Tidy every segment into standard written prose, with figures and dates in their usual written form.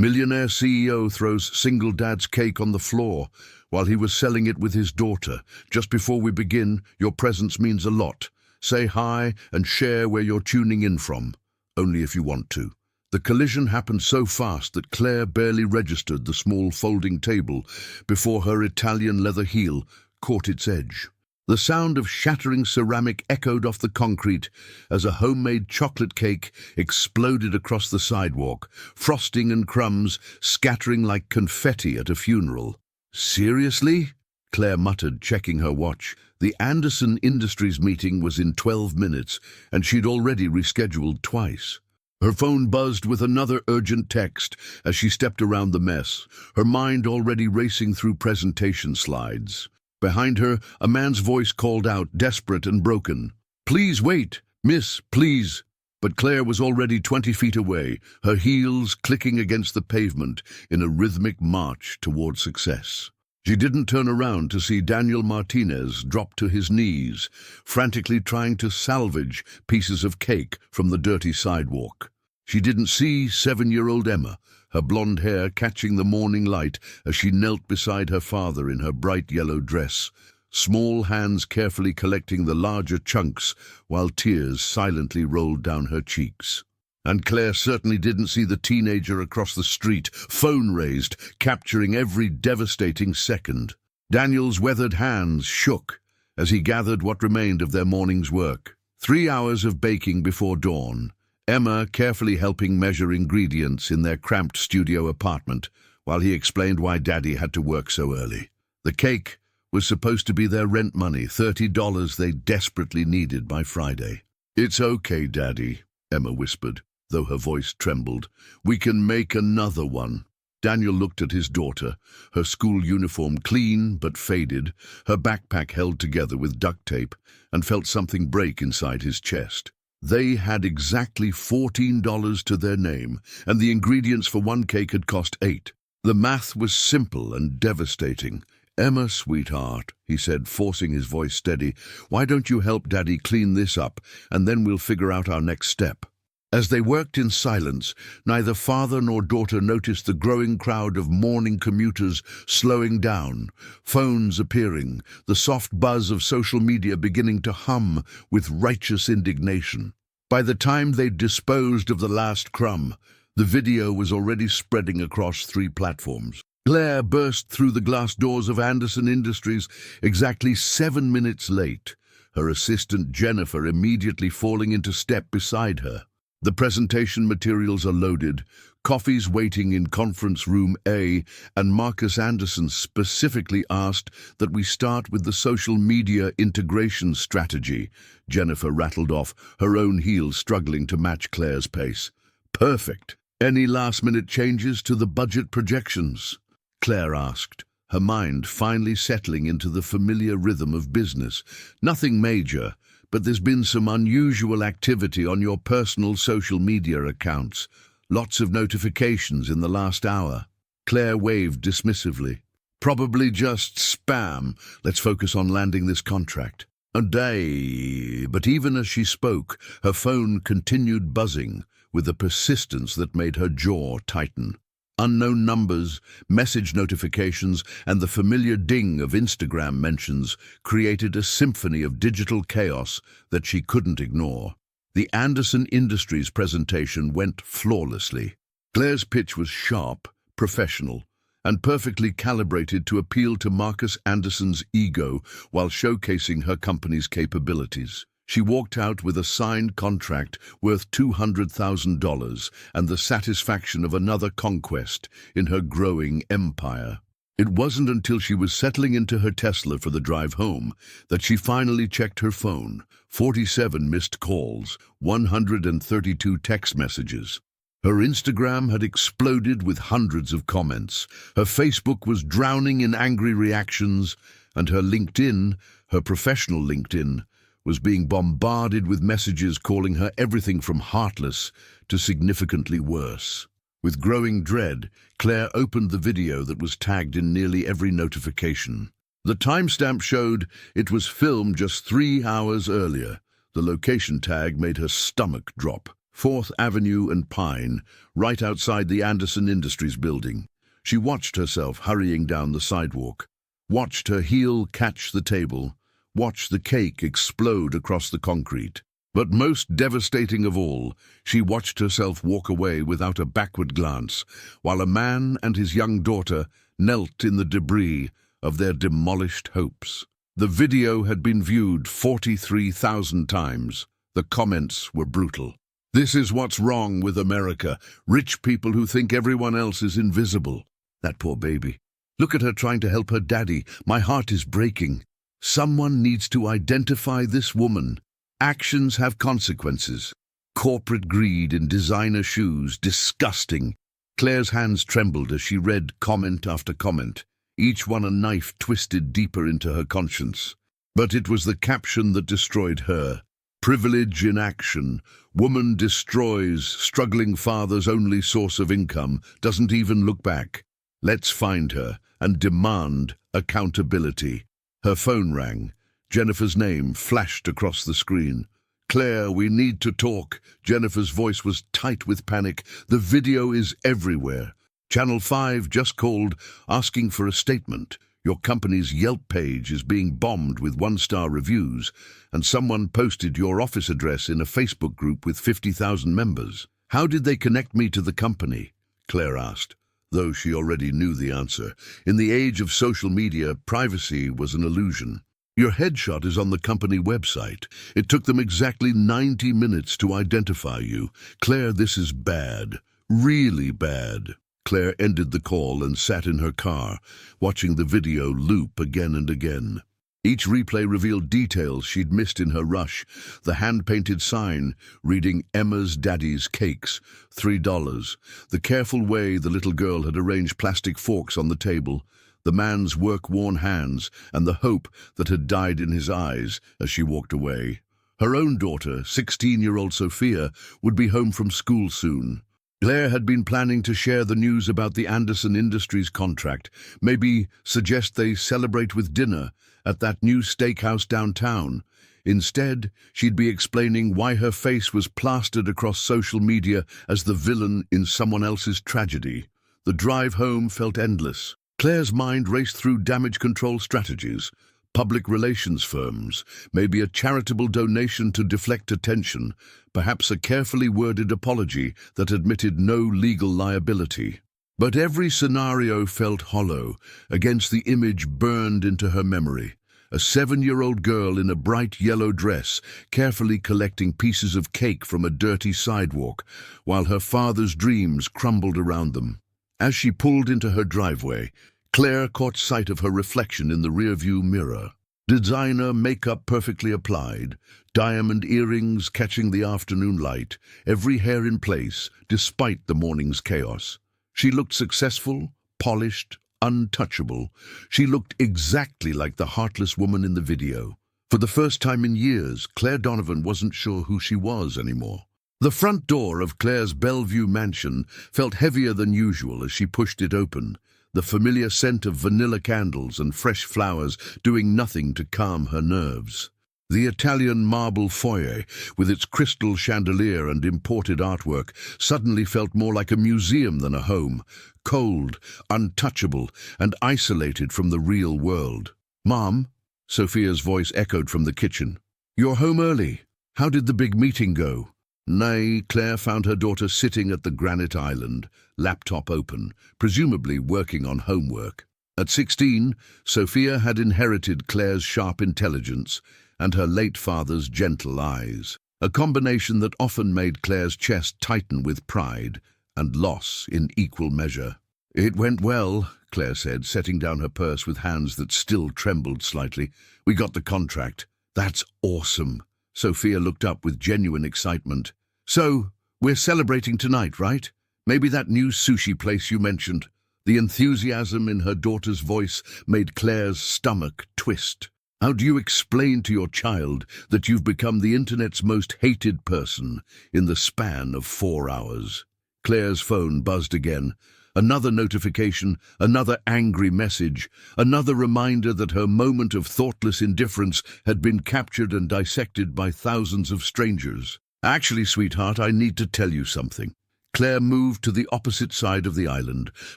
Millionaire CEO throws single dad's cake on the floor while he was selling it with his daughter. Just before we begin, your presence means a lot. Say hi and share where you're tuning in from, only if you want to. The collision happened so fast that Claire barely registered the small folding table before her Italian leather heel caught its edge. The sound of shattering ceramic echoed off the concrete as a homemade chocolate cake exploded across the sidewalk, frosting and crumbs scattering like confetti at a funeral. "Seriously?" Claire muttered, checking her watch. The Anderson Industries meeting was in 12 minutes, and she'd already rescheduled twice. Her phone buzzed with another urgent text as she stepped around the mess, her mind already racing through presentation slides. Behind her, a man's voice called out, desperate and broken, "Please wait, miss, please." But Claire was already 20 feet away, her heels clicking against the pavement in a rhythmic march toward success. She didn't turn around to see Daniel Martinez drop to his knees, frantically trying to salvage pieces of cake from the dirty sidewalk. She didn't see 7-year-old Emma, her blonde hair catching the morning light as she knelt beside her father in her bright yellow dress, small hands carefully collecting the larger chunks while tears silently rolled down her cheeks. And Claire certainly didn't see the teenager across the street, phone raised, capturing every devastating second. Daniel's weathered hands shook as he gathered what remained of their morning's work. 3 hours of baking before dawn, Emma carefully helping measure ingredients in their cramped studio apartment while he explained why Daddy had to work so early. The cake was supposed to be their rent money, $30 they desperately needed by Friday. "It's okay, Daddy," Emma whispered, though her voice trembled. "We can make another one." Daniel looked at his daughter, her school uniform clean but faded, her backpack held together with duct tape, and felt something break inside his chest. They had exactly $14 to their name, and the ingredients for one cake had cost $8. The math was simple and devastating. "Emma, sweetheart," he said, forcing his voice steady, "why don't you help Daddy clean this up, and then we'll figure out our next step." As they worked in silence, neither father nor daughter noticed the growing crowd of morning commuters slowing down, phones appearing, the soft buzz of social media beginning to hum with righteous indignation. By the time they'd disposed of the last crumb, the video was already spreading across 3 platforms. Claire burst through the glass doors of Anderson Industries exactly 7 minutes late, her assistant Jennifer immediately falling into step beside her. The presentation materials are loaded, coffees waiting in conference room A, and Marcus Anderson specifically asked that we start with the social media integration strategy. Jennifer rattled off, her own heels struggling to match Claire's pace. "Perfect. Any last-minute changes to the budget projections?" Claire asked, her mind finally settling into the familiar rhythm of business. "Nothing major, but there's been some unusual activity on your personal social media accounts. Lots of notifications in the last hour." Claire waved dismissively. "Probably just spam. Let's focus on landing this contract." A day. But even as she spoke, her phone continued buzzing with a persistence that made her jaw tighten. Unknown numbers, message notifications, and the familiar ding of Instagram mentions created a symphony of digital chaos that she couldn't ignore. The Anderson Industries presentation went flawlessly. Claire's pitch was sharp, professional, and perfectly calibrated to appeal to Marcus Anderson's ego while showcasing her company's capabilities. She walked out with a signed contract worth $200,000 and the satisfaction of another conquest in her growing empire. It wasn't until she was settling into her Tesla for the drive home that she finally checked her phone. 47 missed calls, 132 text messages. Her Instagram had exploded with hundreds of comments. Her Facebook was drowning in angry reactions, and her LinkedIn, her professional LinkedIn, was being bombarded with messages calling her everything from heartless to significantly worse. With growing dread, Claire opened the video that was tagged in nearly every notification. The timestamp showed it was filmed just 3 hours earlier. The location tag made her stomach drop. 4th Avenue and Pine, right outside the Anderson Industries building. She watched herself hurrying down the sidewalk, watched her heel catch the table, watched the cake explode across the concrete. But most devastating of all, she watched herself walk away without a backward glance, while a man and his young daughter knelt in the debris of their demolished hopes. The video had been viewed 43,000 times. The comments were brutal. "This is what's wrong with America. Rich people who think everyone else is invisible. That poor baby. Look at her trying to help her daddy. My heart is breaking. Someone needs to identify this woman. Actions have consequences. Corporate greed in designer shoes, disgusting." Claire's hands trembled as she read comment after comment, each one a knife twisted deeper into her conscience. But it was the caption that destroyed her. "Privilege in action. Woman destroys struggling father's only source of income, doesn't even look back. Let's find her and demand accountability." Her phone rang. Jennifer's name flashed across the screen. "Claire, we need to talk." Jennifer's voice was tight with panic. "The video is everywhere. Channel 5 just called, asking for a statement. Your company's Yelp page is being bombed with 1-star reviews, and someone posted your office address in a Facebook group with 50,000 members. How did they connect me to the company?" Claire asked, though she already knew the answer. In the age of social media, privacy was an illusion. "Your headshot is on the company website. It took them exactly 90 minutes to identify you. Claire, this is bad. Really bad." Claire ended the call and sat in her car, watching the video loop again and again. Each replay revealed details she'd missed in her rush. The hand-painted sign reading "Emma's Daddy's Cakes, $3. The careful way the little girl had arranged plastic forks on the table, the man's work-worn hands, and the hope that had died in his eyes as she walked away. Her own daughter, 16-year-old Sophia, would be home from school soon. Claire had been planning to share the news about the Anderson Industries contract, maybe suggest they celebrate with dinner at that new steakhouse downtown. Instead, she'd be explaining why her face was plastered across social media as the villain in someone else's tragedy. The drive home felt endless. Claire's mind raced through damage control strategies, public relations firms, maybe a charitable donation to deflect attention, perhaps a carefully worded apology that admitted no legal liability. But every scenario felt hollow against the image burned into her memory. A 7-year-old girl in a bright yellow dress, carefully collecting pieces of cake from a dirty sidewalk, while her father's dreams crumbled around them. As she pulled into her driveway, Claire caught sight of her reflection in the rearview mirror. Designer makeup perfectly applied, diamond earrings catching the afternoon light, every hair in place despite the morning's chaos. She looked successful, polished, untouchable. She looked exactly like the heartless woman in the video. For the first time in years, Claire Donovan wasn't sure who she was anymore. The front door of Claire's Bellevue mansion felt heavier than usual as she pushed it open, the familiar scent of vanilla candles and fresh flowers doing nothing to calm her nerves. The Italian marble foyer, with its crystal chandelier and imported artwork, suddenly felt more like a museum than a home, cold, untouchable, and isolated from the real world. "Mom," Sophia's voice echoed from the kitchen. "You're home early. How did the big meeting go?" Nay, Claire found her daughter sitting at the granite island, laptop open, presumably working on homework. At 16, Sophia had inherited Claire's sharp intelligence and her late father's gentle eyes, a combination that often made Claire's chest tighten with pride and loss in equal measure. "It went well," Claire said, setting down her purse with hands that still trembled slightly. "We got the contract. That's awesome." Sophia looked up with genuine excitement. "So, we're celebrating tonight, right? Maybe that new sushi place you mentioned." The enthusiasm in her daughter's voice made Claire's stomach twist. "How do you explain to your child that you've become the internet's most hated person in the span of 4 hours?" Claire's phone buzzed again. Another notification, another angry message, another reminder that her moment of thoughtless indifference had been captured and dissected by thousands of strangers. Actually, sweetheart, I need to tell you something. Claire moved to the opposite side of the island,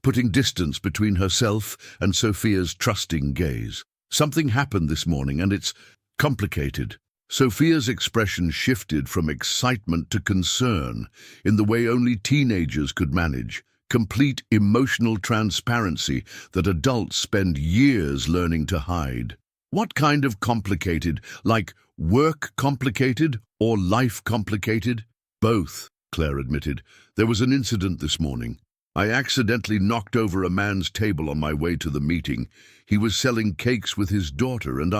putting distance between herself and Sophia's trusting gaze. Something happened this morning, and it's complicated. Sophia's expression shifted from excitement to concern in the way only teenagers could manage. Complete emotional transparency that adults spend years learning to hide. What kind of complicated? Like work complicated or life complicated? Both, Claire admitted. There was an incident this morning. I accidentally knocked over a man's table on my way to the meeting. He was selling cakes with his daughter and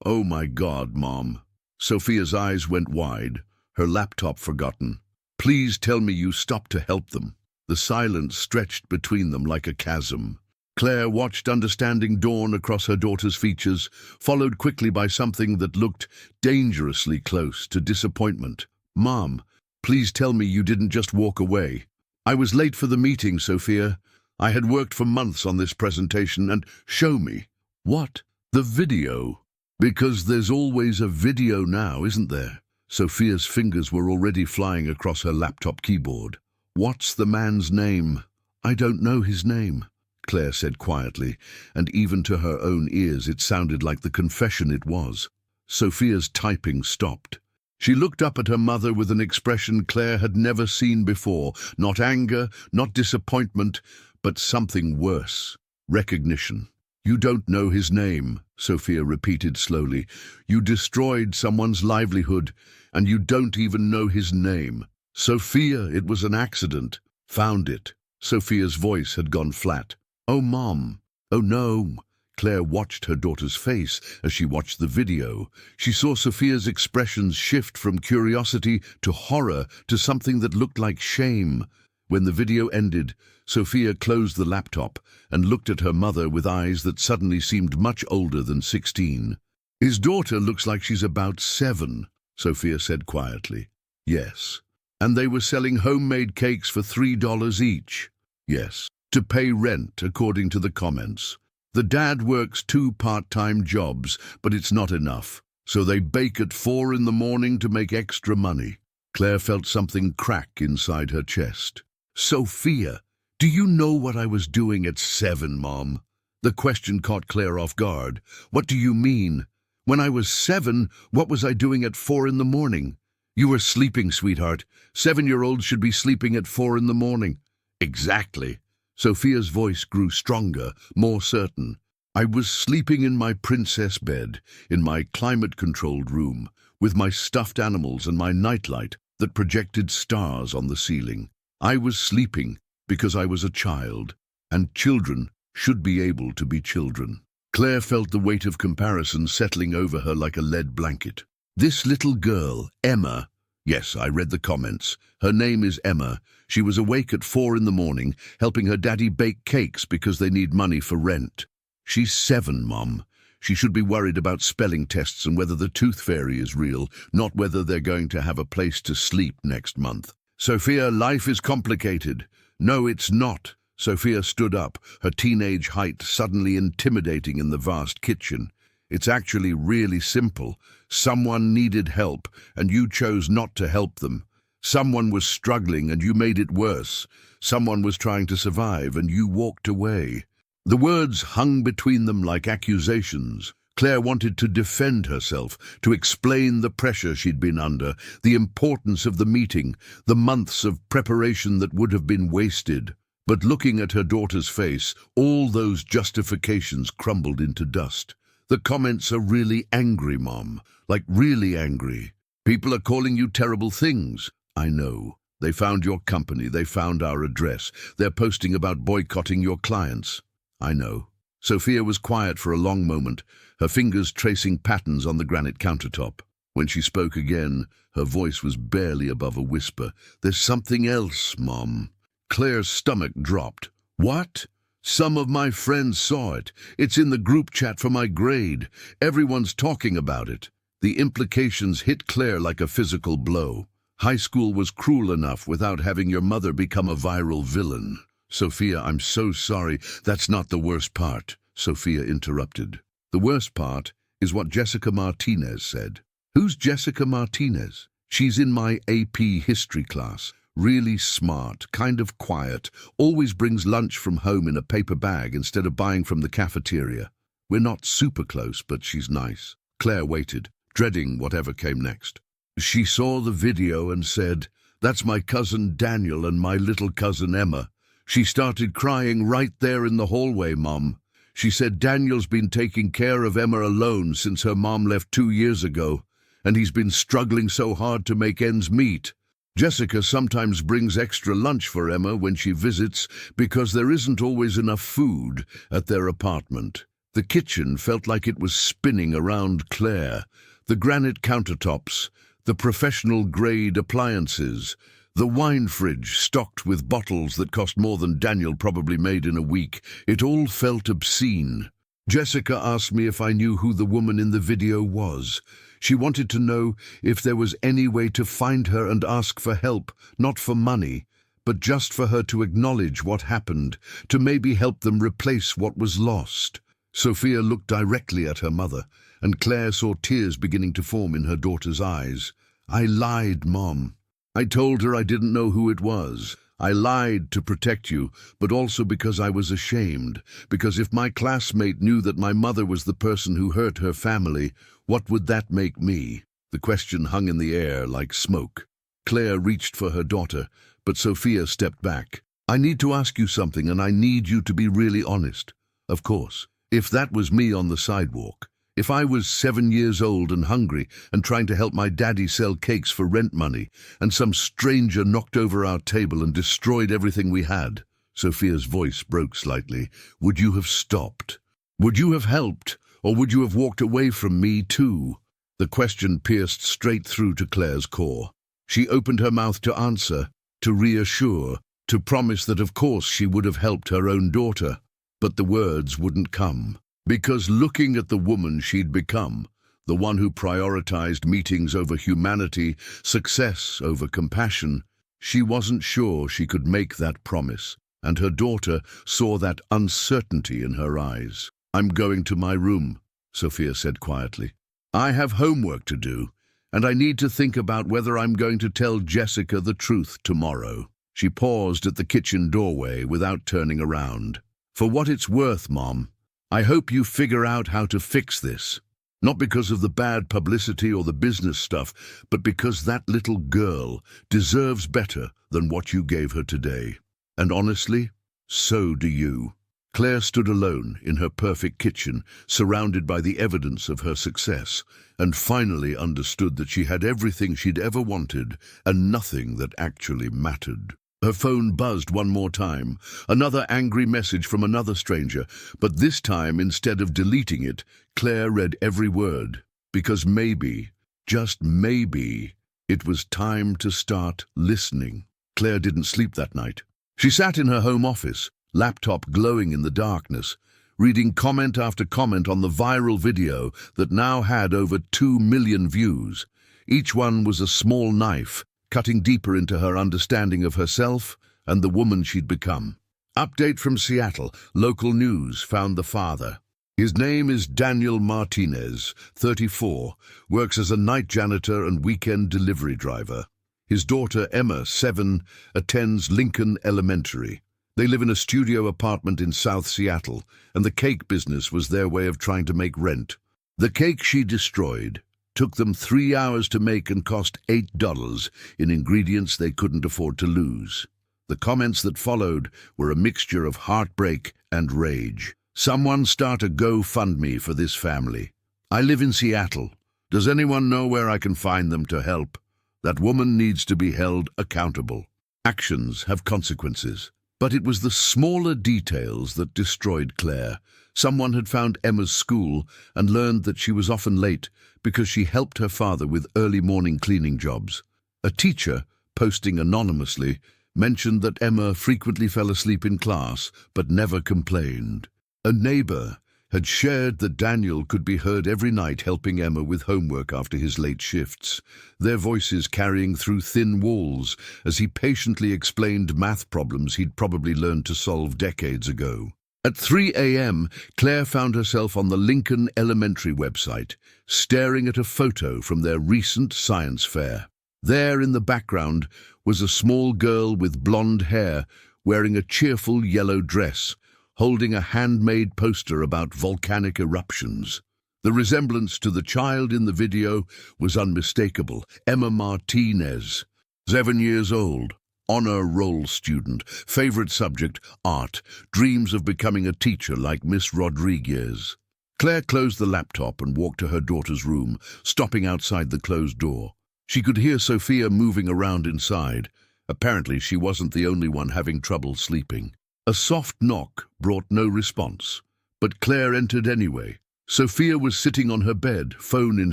Oh my God, Mom. Sophia's eyes went wide, her laptop forgotten. Please tell me you stopped to help them. The silence stretched between them like a chasm. Claire watched understanding dawn across her daughter's features, followed quickly by something that looked dangerously close to disappointment. Mom, please tell me you didn't just walk away. I was late for the meeting, Sophia. I had worked for months on this presentation and show me. What? The video. Because there's always a video now, isn't there? Sophia's fingers were already flying across her laptop keyboard. What's the man's name? I don't know his name, Claire said quietly, and even to her own ears it sounded like the confession it was. Sophia's typing stopped. She looked up at her mother with an expression Claire had never seen before, not anger, not disappointment, but something worse, recognition. You don't know his name, Sophia repeated slowly. You destroyed someone's livelihood, and you don't even know his name. Sophia, it was an accident. Found it. Sophia's voice had gone flat. Oh, Mom. Oh, no. Claire watched her daughter's face as she watched the video. She saw Sophia's expressions shift from curiosity to horror to something that looked like shame. When the video ended, Sophia closed the laptop and looked at her mother with eyes that suddenly seemed much older than 16. His daughter looks like she's about 7, Sophia said quietly. Yes. And they were selling homemade cakes for $3 each. Yes. To pay rent, according to the comments. The dad works 2 part-time jobs, but it's not enough. So they bake at 4 in the morning to make extra money. Claire felt something crack inside her chest. Sophia, do you know what I was doing at 7, Mom? The question caught Claire off guard. What do you mean? When I was 7, what was I doing at 4 in the morning? You were sleeping, sweetheart. 7-year-olds should be sleeping at 4 in the morning. Exactly. Sophia's voice grew stronger, more certain. I was sleeping in my princess bed, in my climate-controlled room, with my stuffed animals and my nightlight that projected stars on the ceiling. I was sleeping because I was a child, and children should be able to be children. Claire felt the weight of comparison settling over her like a lead blanket. This little girl, Emma, yes, I read the comments. Her name is Emma. She was awake at 4 in the morning, helping her daddy bake cakes because they need money for rent. She's 7, Mom. She should be worried about spelling tests and whether the tooth fairy is real, not whether they're going to have a place to sleep next month. Sophia, life is complicated. No, it's not. Sophia stood up, her teenage height suddenly intimidating in the vast kitchen. It's actually really simple. Someone needed help, and you chose not to help them. Someone was struggling, and you made it worse. Someone was trying to survive, and you walked away. The words hung between them like accusations. Claire wanted to defend herself, to explain the pressure she'd been under, the importance of the meeting, the months of preparation that would have been wasted. But looking at her daughter's face, all those justifications crumbled into dust. The comments are really angry, Mom. Like really angry. People are calling you terrible things. I know. They found your company. They found our address. They're posting about boycotting your clients. I know. Sophia was quiet for a long moment, her fingers tracing patterns on the granite countertop. When she spoke again, her voice was barely above a whisper. There's something else, Mom. Claire's stomach dropped. What? Some of my friends saw it. It's in the group chat for my grade. Everyone's talking about it. The implications hit Claire like a physical blow. High school was cruel enough without having your mother become a viral villain. Sophia, I'm so sorry. That's not the worst part, Sophia interrupted. The worst part is what Jessica Martinez said. Who's Jessica Martinez? She's in my AP history class. Really smart, kind of quiet, always brings lunch from home in a paper bag instead of buying from the cafeteria. We're not super close, but she's nice. Claire waited, dreading whatever came next. She saw the video and said, "That's my cousin Daniel and my little cousin Emma." She started crying right there in the hallway, Mom. She said Daniel's been taking care of Emma alone since her mom left 2 years ago, and he's been struggling so hard to make ends meet. Jessica sometimes brings extra lunch for Emma when she visits because there isn't always enough food at their apartment. The kitchen felt like it was spinning around Claire. The granite countertops, the professional-grade appliances, the wine fridge stocked with bottles that cost more than Daniel probably made in a week. It all felt obscene. Jessica asked me if I knew who the woman in the video was. She wanted to know if there was any way to find her and ask for help, not for money, but just for her to acknowledge what happened, to maybe help them replace what was lost. Sophia looked directly at her mother, and Claire saw tears beginning to form in her daughter's eyes. "I lied, Mom. I told her I didn't know who it was. I lied to protect you, but also because I was ashamed, because if my classmate knew that my mother was the person who hurt her family, what would that make me?" The question hung in the air like smoke. Claire reached for her daughter, but Sophia stepped back. "I need to ask you something, and I need you to be really honest." "Of course. If that was me on the sidewalk, if I was 7 years old and hungry and trying to help my daddy sell cakes for rent money, and some stranger knocked over our table and destroyed everything we had," Sophia's voice broke slightly, "would you have stopped? Would you have helped, or would you have walked away from me too?" The question pierced straight through to Claire's core. She opened her mouth to answer, to reassure, to promise that of course she would have helped her own daughter. But the words wouldn't come. Because looking at the woman she'd become, the one who prioritized meetings over humanity, success over compassion, she wasn't sure she could make that promise, and her daughter saw that uncertainty in her eyes. "I'm going to my room," Sophia said quietly. "I have homework to do, and I need to think about whether I'm going to tell Jessica the truth tomorrow." She paused at the kitchen doorway without turning around. "For what it's worth, Mom, I hope you figure out how to fix this. Not because of the bad publicity or the business stuff, but because that little girl deserves better than what you gave her today. And honestly, so do you." Claire stood alone in her perfect kitchen, surrounded by the evidence of her success, and finally understood that she had everything she'd ever wanted and nothing that actually mattered. Her phone buzzed one more time, another angry message from another stranger, but this time, instead of deleting it, Claire read every word, because maybe, just maybe, it was time to start listening. Claire didn't sleep that night. She sat in her home office, laptop glowing in the darkness, reading comment after comment on the viral video that now had over 2 million views. Each one was a small knife, cutting deeper into her understanding of herself and the woman she'd become. Update from Seattle. Local news found the father. His name is Daniel Martinez, 34, works as a night janitor and weekend delivery driver. His daughter, Emma, 7, attends Lincoln Elementary. They live in a studio apartment in South Seattle, and the cake business was their way of trying to make rent. The cake she destroyed took them 3 hours to make and cost $8 in ingredients they couldn't afford to lose. The comments that followed were a mixture of heartbreak and rage. "Someone start a GoFundMe for this family. I live in Seattle. Does anyone know where I can find them to help? That woman needs to be held accountable. Actions have consequences." But it was the smaller details that destroyed Claire. Someone had found Emma's school and learned that she was often late because she helped her father with early morning cleaning jobs. A teacher, posting anonymously, mentioned that Emma frequently fell asleep in class but never complained. A neighbor had shared that Daniel could be heard every night helping Emma with homework after his late shifts, their voices carrying through thin walls as he patiently explained math problems he'd probably learned to solve decades ago. At 3 a.m., Claire found herself on the Lincoln Elementary website, staring at a photo from their recent science fair. There in the background was a small girl with blonde hair wearing a cheerful yellow dress, holding a handmade poster about volcanic eruptions. The resemblance to the child in the video was unmistakable. Emma Martinez, 7 years old, honor roll student, favorite subject, art, dreams of becoming a teacher like Miss Rodriguez. Claire closed the laptop and walked to her daughter's room, stopping outside the closed door. She could hear Sophia moving around inside. Apparently, she wasn't the only one having trouble sleeping. A soft knock brought no response, but Claire entered anyway. Sophia was sitting on her bed, phone in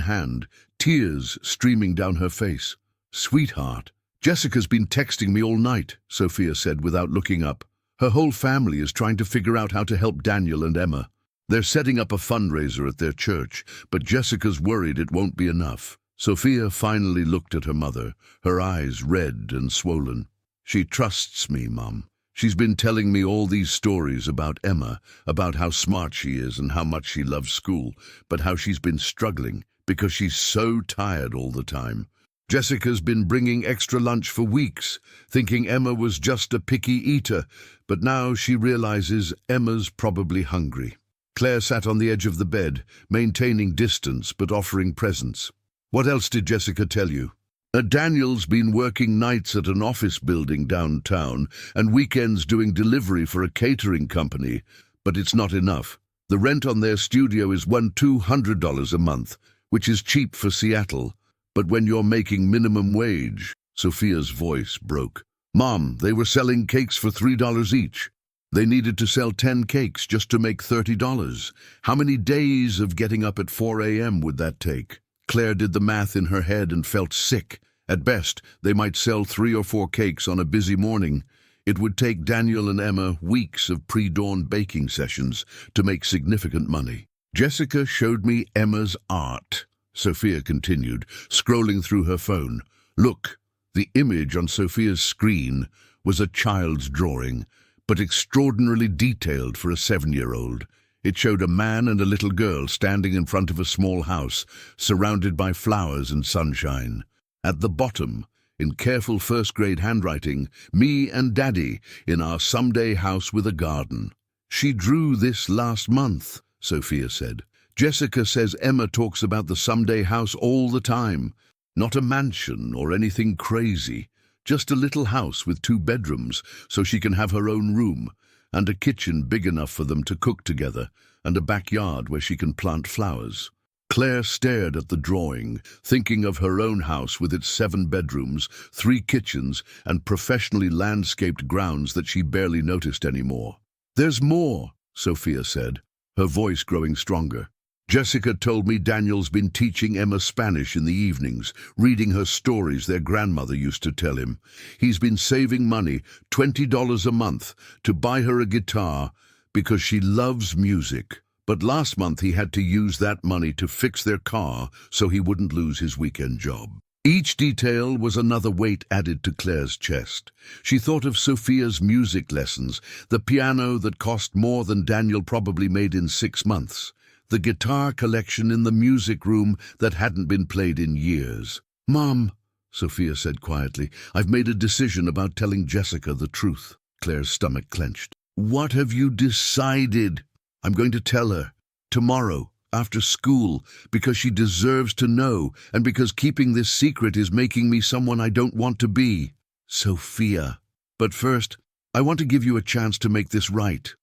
hand, tears streaming down her face. "Sweetheart, Jessica's been texting me all night," Sophia said without looking up. "Her whole family is trying to figure out how to help Daniel and Emma. They're setting up a fundraiser at their church, but Jessica's worried it won't be enough." Sophia finally looked at her mother, her eyes red and swollen. "She trusts me, Mum. She's been telling me all these stories about Emma, about how smart she is and how much she loves school, but how she's been struggling because she's so tired all the time. Jessica's been bringing extra lunch for weeks, thinking Emma was just a picky eater, but now she realizes Emma's probably hungry." Claire sat on the edge of the bed, maintaining distance but offering presence. "What else did Jessica tell you?" "Daniel's been working nights at an office building downtown and weekends doing delivery for a catering company, but it's not enough. The rent on their studio is $200 a month, which is cheap for Seattle, but when you're making minimum wage..." Sophia's voice broke. "Mom, they were selling cakes for $3 each. They needed to sell 10 cakes just to make $30. How many days of getting up at 4 a.m. would that take?" Claire did the math in her head and felt sick. At best, they might sell 3 or 4 cakes on a busy morning. It would take Daniel and Emma weeks of pre-dawn baking sessions to make significant money. "Jessica showed me Emma's art," Sophia continued, scrolling through her phone. "Look, the image on Sophia's screen was a child's drawing, but extraordinarily detailed for a 7-year-old. It showed a man and a little girl standing in front of a small house, surrounded by flowers and sunshine. At the bottom, in careful first-grade handwriting, 'Me and Daddy in our someday house with a garden.' She drew this last month," Sophia said. "Jessica says Emma talks about the someday house all the time. Not a mansion or anything crazy, just a little house with 2 bedrooms so she can have her own room, and a kitchen big enough for them to cook together, and a backyard where she can plant flowers." Claire stared at the drawing, thinking of her own house with its 7 bedrooms, 3 kitchens, and professionally landscaped grounds that she barely noticed anymore. "There's more," Sophia said, her voice growing stronger. "Jessica told me Daniel's been teaching Emma Spanish in the evenings, reading her stories their grandmother used to tell him. He's been saving money, $20 a month, to buy her a guitar because she loves music. But last month he had to use that money to fix their car so he wouldn't lose his weekend job." Each detail was another weight added to Claire's chest. She thought of Sophia's music lessons, the piano that cost more than Daniel probably made in 6 months. The guitar collection in the music room that hadn't been played in years. "Mom," Sophia said quietly, "I've made a decision about telling Jessica the truth." Claire's stomach clenched. "What have you decided?" "I'm going to tell her. Tomorrow, after school, because she deserves to know, and because keeping this secret is making me someone I don't want to be." "Sophia. But first, I want to give you a chance to make this right."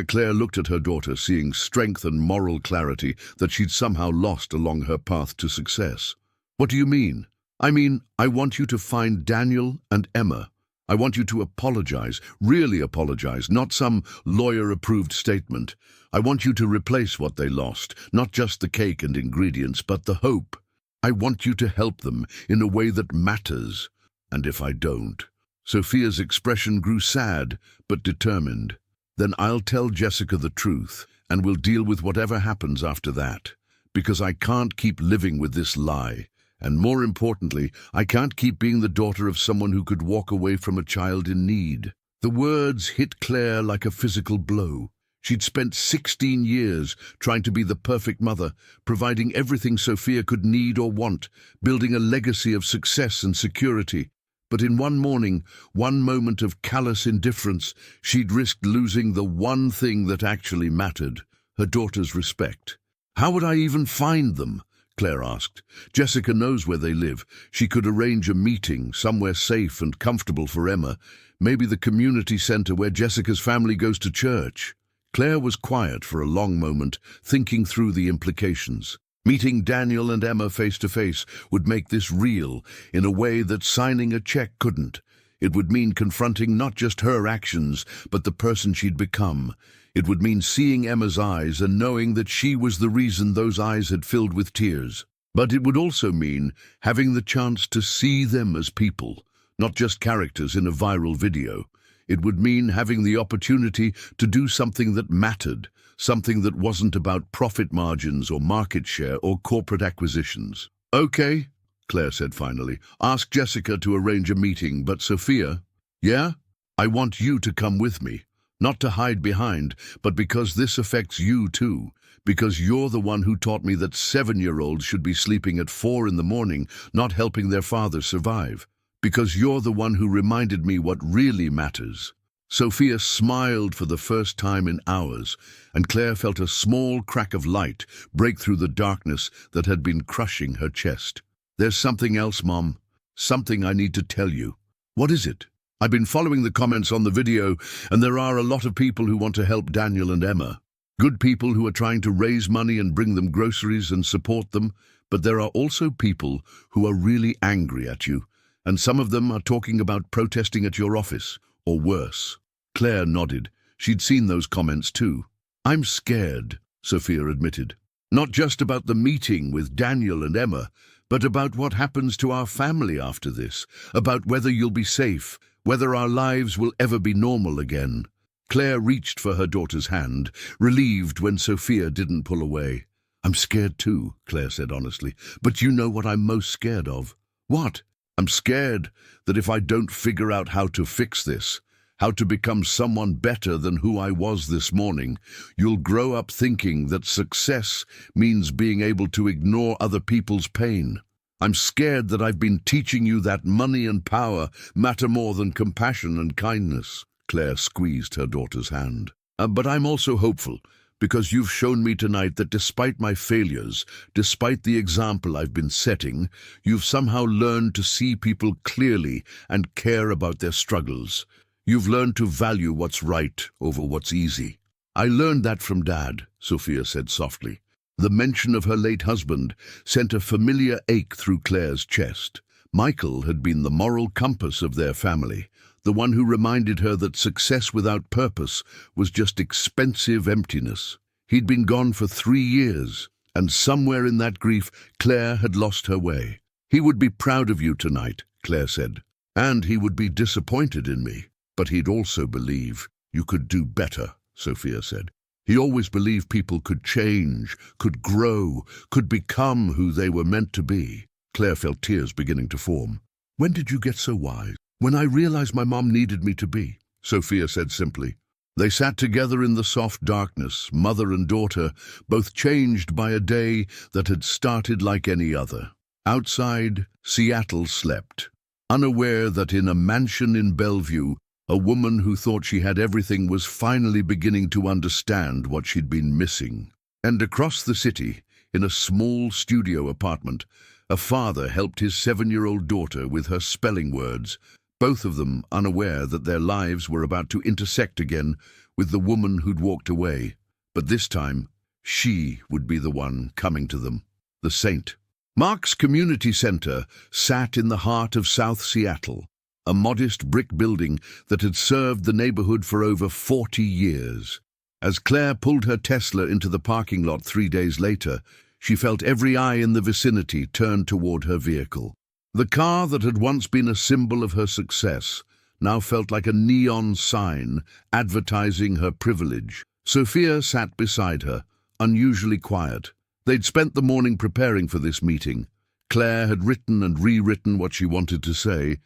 Claire looked at her daughter, seeing strength and moral clarity that she'd somehow lost along her path to success. "What do you mean?" "I mean, I want you to find Daniel and Emma. I want you to apologize, really apologize, not some lawyer-approved statement. I want you to replace what they lost, not just the cake and ingredients, but the hope. I want you to help them in a way that matters. And if I don't..." Sophia's expression grew sad, but determined. "Then I'll tell Jessica the truth, and we'll deal with whatever happens after that. Because I can't keep living with this lie. And more importantly, I can't keep being the daughter of someone who could walk away from a child in need." The words hit Claire like a physical blow. She'd spent 16 years trying to be the perfect mother, providing everything Sophia could need or want, building a legacy of success and security. But in one morning, one moment of callous indifference, she'd risked losing the one thing that actually mattered, her daughter's respect. "How would I even find them?" Claire asked. "Jessica knows where they live. She could arrange a meeting, somewhere safe and comfortable for Emma, maybe the community center where Jessica's family goes to church." Claire was quiet for a long moment, thinking through the implications. Meeting Daniel and Emma face to face would make this real in a way that signing a check couldn't. It would mean confronting not just her actions, but the person she'd become. It would mean seeing Emma's eyes and knowing that she was the reason those eyes had filled with tears. But it would also mean having the chance to see them as people, not just characters in a viral video. It would mean having the opportunity to do something that mattered, something that wasn't about profit margins or market share or corporate acquisitions. "Okay," Claire said finally. "Ask Jessica to arrange a meeting, but Sophia..." "Yeah? I want you to come with me. Not to hide behind, but because this affects you too. Because you're the one who taught me that 7-year-olds should be sleeping at 4 in the morning, not helping their father survive. Because you're the one who reminded me what really matters." Sophia smiled for the first time in hours, and Claire felt a small crack of light break through the darkness that had been crushing her chest. "There's something else, Mom. Something I need to tell you." "What is it?" "I've been following the comments on the video, and there are a lot of people who want to help Daniel and Emma. Good people who are trying to raise money and bring them groceries and support them, but there are also people who are really angry at you, and some of them are talking about protesting at your office, or worse." Claire nodded. She'd seen those comments too. "I'm scared," Sophia admitted. "Not just about the meeting with Daniel and Emma, but about what happens to our family after this, about whether you'll be safe, whether our lives will ever be normal again." Claire reached for her daughter's hand, relieved when Sophia didn't pull away. "I'm scared too," Claire said honestly, "but you know what I'm most scared of." "What?" "I'm scared that if I don't figure out how to fix this, how to become someone better than who I was this morning, you'll grow up thinking that success means being able to ignore other people's pain. I'm scared that I've been teaching you that money and power matter more than compassion and kindness." Claire squeezed her daughter's hand. But I'm also hopeful, because you've shown me tonight that despite my failures, despite the example I've been setting, you've somehow learned to see people clearly and care about their struggles. You've learned to value what's right over what's easy." "I learned that from Dad," Sophia said softly. The mention of her late husband sent a familiar ache through Claire's chest. Michael had been the moral compass of their family, the one who reminded her that success without purpose was just expensive emptiness. He'd been gone for 3 years, and somewhere in that grief, Claire had lost her way. "He would be proud of you tonight," Claire said, "and he would be disappointed in me. But he'd also believe you could do better," Sophia said. "He always believed people could change, could grow, could become who they were meant to be." Claire felt tears beginning to form. "When did you get so wise?" "When I realized my mom needed me to be," Sophia said simply. They sat together in the soft darkness, mother and daughter, both changed by a day that had started like any other. Outside, Seattle slept, unaware that in a mansion in Bellevue, a woman who thought she had everything was finally beginning to understand what she'd been missing. And across the city, in a small studio apartment, a father helped his 7-year-old daughter with her spelling words, both of them unaware that their lives were about to intersect again with the woman who'd walked away. But this time, she would be the one coming to them, the saint. Mark's Community Center sat in the heart of South Seattle, a modest brick building that had served the neighborhood for over 40 years. As Claire pulled her Tesla into the parking lot 3 days later, she felt every eye in the vicinity turn toward her vehicle. The car that had once been a symbol of her success now felt like a neon sign advertising her privilege. Sophia sat beside her, unusually quiet. They'd spent the morning preparing for this meeting. Claire had written and rewritten what she wanted to say,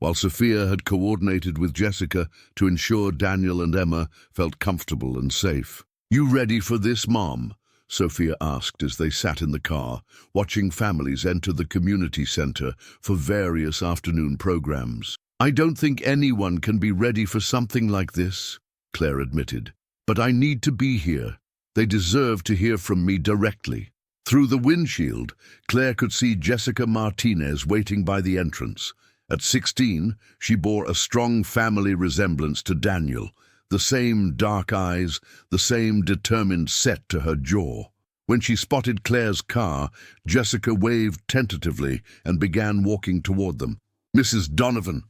while Sophia had coordinated with Jessica to ensure Daniel and Emma felt comfortable and safe. "You ready for this, Mom?" Sophia asked as they sat in the car, watching families enter the community center for various afternoon programs. "I don't think anyone can be ready for something like this," Claire admitted. "But I need to be here. They deserve to hear from me directly." Through the windshield, Claire could see Jessica Martinez waiting by the entrance. At 16, she bore a strong family resemblance to Daniel, the same dark eyes, the same determined set to her jaw. When she spotted Claire's car, Jessica waved tentatively and began walking toward them. "Mrs. Donovan."